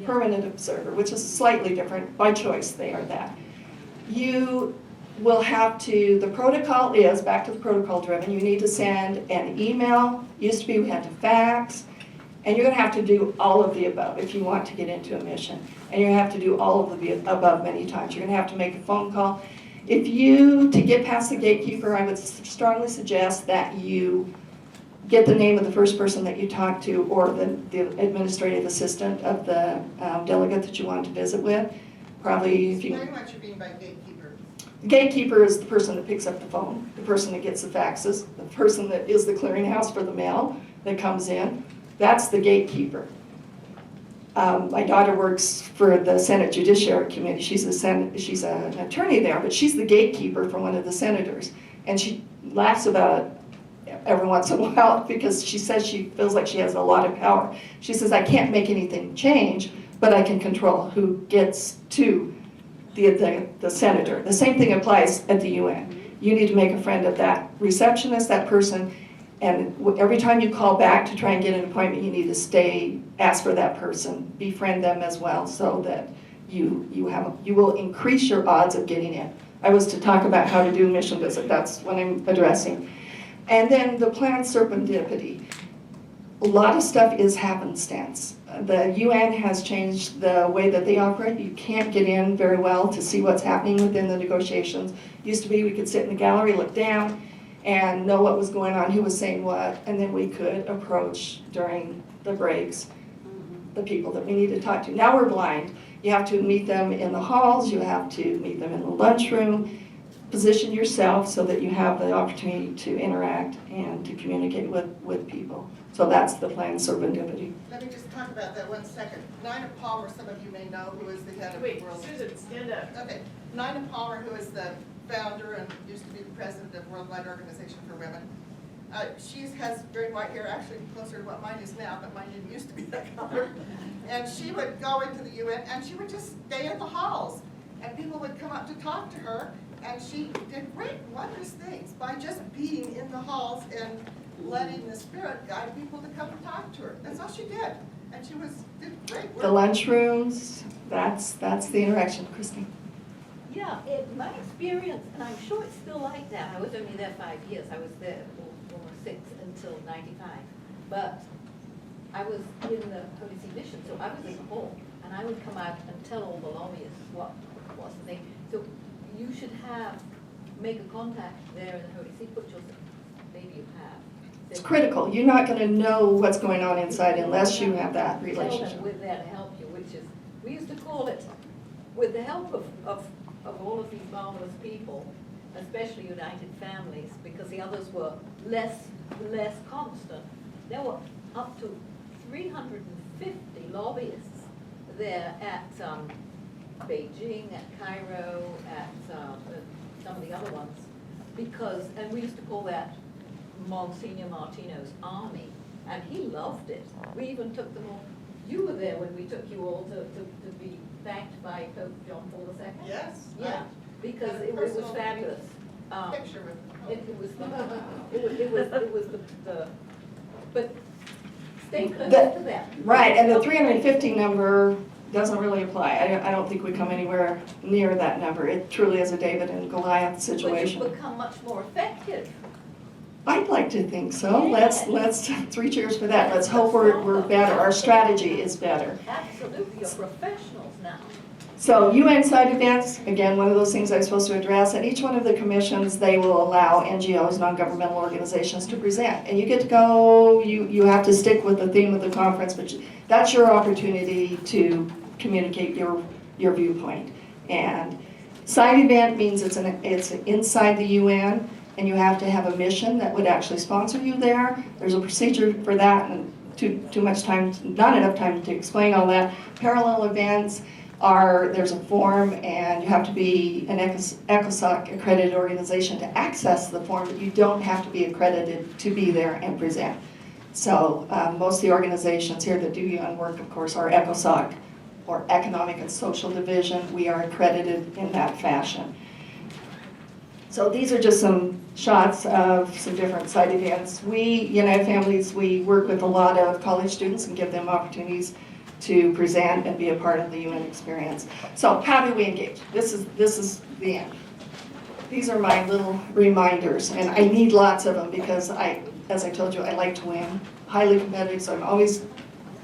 permanent observer, which is slightly different, by choice they are that. You will have to, the protocol is, back to the protocol driven, you need to send an email, used to be we had to fax, and you're going to have to do all of the above if you want to get into a mission. And you're going to have to do all of the above many times. You're going to have to make a phone call. If you, to get past the gatekeeper, I would strongly suggest that you get the name of the first person that you talk to, or the administrative assistant of the delegate that you want to visit with. Probably if you... Explain what you mean by gatekeeper. The gatekeeper is the person that picks up the phone, the person that gets the faxes, the person that is the clearinghouse for the mail that comes in. That's the gatekeeper. My daughter works for the Senate Judiciary Committee. She's an attorney there, but she's the gatekeeper for one of the senators. And she laughs about it every once in a while because she says she feels like she has a lot of power. She says, I can't make anything change, but I can control who gets to the senator. The same thing applies at the UN. You need to make a friend of that receptionist, that person, and every time you call back to try and get an appointment, you need to ask for that person, befriend them as well, so that you will increase your odds of getting in. I was to talk about how to do a mission visit, that's what I'm addressing. And then the planned serendipity. A lot of stuff is happenstance. The UN has changed the way that they operate. You can't get in very well to see what's happening within the negotiations. Used to be we could sit in the gallery, look down, and know what was going on, who was saying what, and then we could approach during the breaks the people that we need to talk to. Now we're blind. You have to meet them in the halls, you have to meet them in the lunchroom, position yourself so that you have the opportunity to interact and to communicate with people. So that's the planned serendipity. Let me just talk about that 1 second. Nina Palmer, some of you may know, who is the head of the World... Susan, stand up. Okay. Nina Palmer, who is the founder and used to be the president of Worldwide Organization for Women. She has very white hair, actually closer to what mine is now, but mine didn't used to be that color. And she would go into the UN and she would just stay in the halls. And people would come up to talk to her, and she did great, wondrous things by just being in the halls and letting the spirit guide people to come and talk to her. That's all she did. And she did great work. The lunchrooms, that's the interaction, Christine. Yeah, my experience, and I'm sure it's still like that. I was only there 5 years. I was there almost 6 until 95. But I was in the Holy See mission, so I was in the hall, and I would come out and tell all the lobbyists what was the thing. So you should make a contact there in the Holy See. Put yourself, maybe you have. It's critical. You're not going to know what's going on inside unless you have that relationship. Tell them we're there to help you, which is, we used to call it, with the help of all of these marvelous people, especially United Families, because the others were less constant. There were up to 350 lobbyists there at Beijing, at Cairo, at some of the other ones, and we used to call that Monsignor Martino's army, and he loved it. We even took them all. You were there when we took you all to be thanked by Pope John Paul II? Yes. Yeah, because it was fabulous. Picture with It was the but stay close to that. Right, and the 350 number doesn't really apply. I don't think we come anywhere near that number. It truly is a David and Goliath situation. But you've become much more effective. I'd like to think so. Let's 3 cheers for that. Let's hope we're better. Our strategy is better. Absolutely, you're professionals now. So UN side events, again, one of those things I'm supposed to address. At each one of the commissions, they will allow NGOs, non-governmental organizations, to present. And you get to go, you have to stick with the theme of the conference, but that's your opportunity to communicate your viewpoint. And side event means it's inside the UN, and you have to have a mission that would actually sponsor you there. There's a procedure for that, and too much time, not enough time to explain all that. Parallel events there's a form, and you have to be an ECOSOC accredited organization to access the form, but you don't have to be accredited to be there and present. So most of the organizations here that do UN work, of course, are ECOSOC or Economic and Social Division. We are accredited in that fashion. So these are just some shots of some different side events. We, United Families, we work with a lot of college students and give them opportunities to present and be a part of the UN experience. So how do we engage? This is the end. These are my little reminders, and I need lots of them because as I told you, I like to win. Highly competitive, so I'm always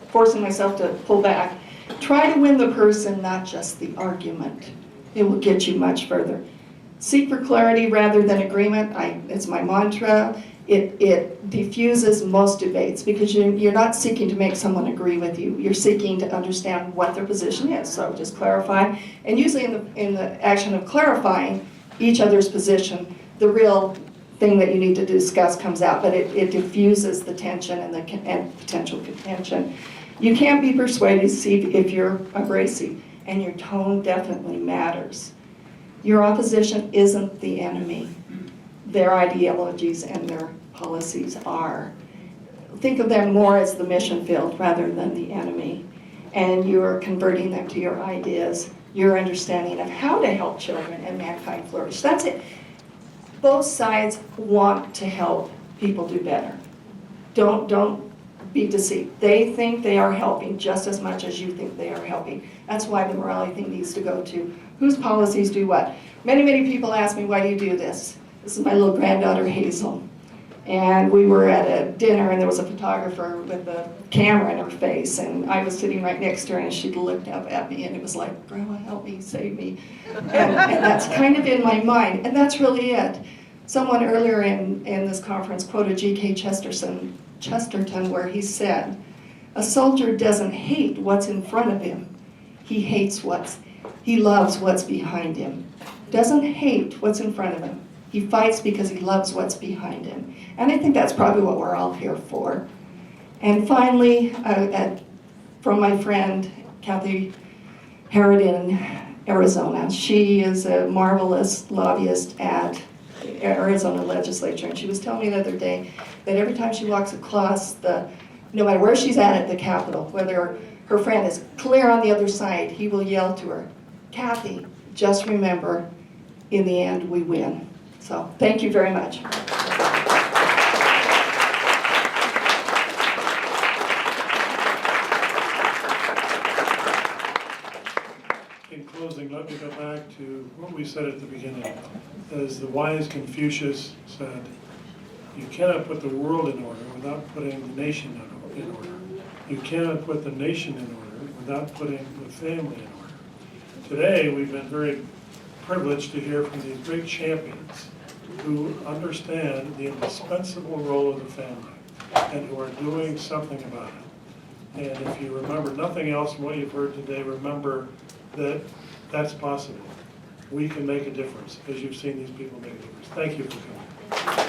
forcing myself to pull back. Try to win the person, not just the argument. It will get you much further. Seek for clarity rather than agreement. It's my mantra. It diffuses most debates because you're not seeking to make someone agree with you. You're seeking to understand what their position is. So just clarify. And usually in the action of clarifying each other's position, the real thing that you need to discuss comes out, but it diffuses the tension and potential contention. You can't be persuasive if you're abrasive, and your tone definitely matters. Your opposition isn't the enemy. Their ideologies and their policies are. Think of them more as the mission field rather than the enemy. And you're converting them to your ideas, your understanding of how to help children and mankind flourish. That's it. Both sides want to help people do better. Don't be deceived. They think they are helping just as much as you think they are helping. That's why the morality thing needs to go to whose policies do what. Many people ask me, why do you do this? This is my little granddaughter, Hazel. And we were at a dinner, and there was a photographer with a camera in her face, and I was sitting right next to her, and she looked up at me, and it was like, Grandma, help me, save me. And that's kind of in my mind, and that's really it. Someone earlier in this conference quoted G.K. Chesterton, where he said, a soldier doesn't hate what's in front of him. He loves what's behind him. Doesn't hate what's in front of him. He fights because he loves what's behind him. And I think that's probably what we're all here for. And finally, from my friend, Kathy Herod in Arizona. She is a marvelous lobbyist at the Arizona legislature. And she was telling me the other day that every time she walks across no matter where she's at the Capitol, whether her friend is clear on the other side, he will yell to her, Kathy, just remember, in the end, we win. So thank you very much. In closing, let me go back to what we said at the beginning. As the wise Confucius said, you cannot put the world in order without putting the nation in order. You cannot put the nation in order without putting the family in order. Today, we've been very privileged to hear from these great champions who understand the indispensable role of the family and who are doing something about it. And if you remember nothing else from what you've heard today, remember that that's possible. We can make a difference, as you've seen these people make a difference. Thank you for coming.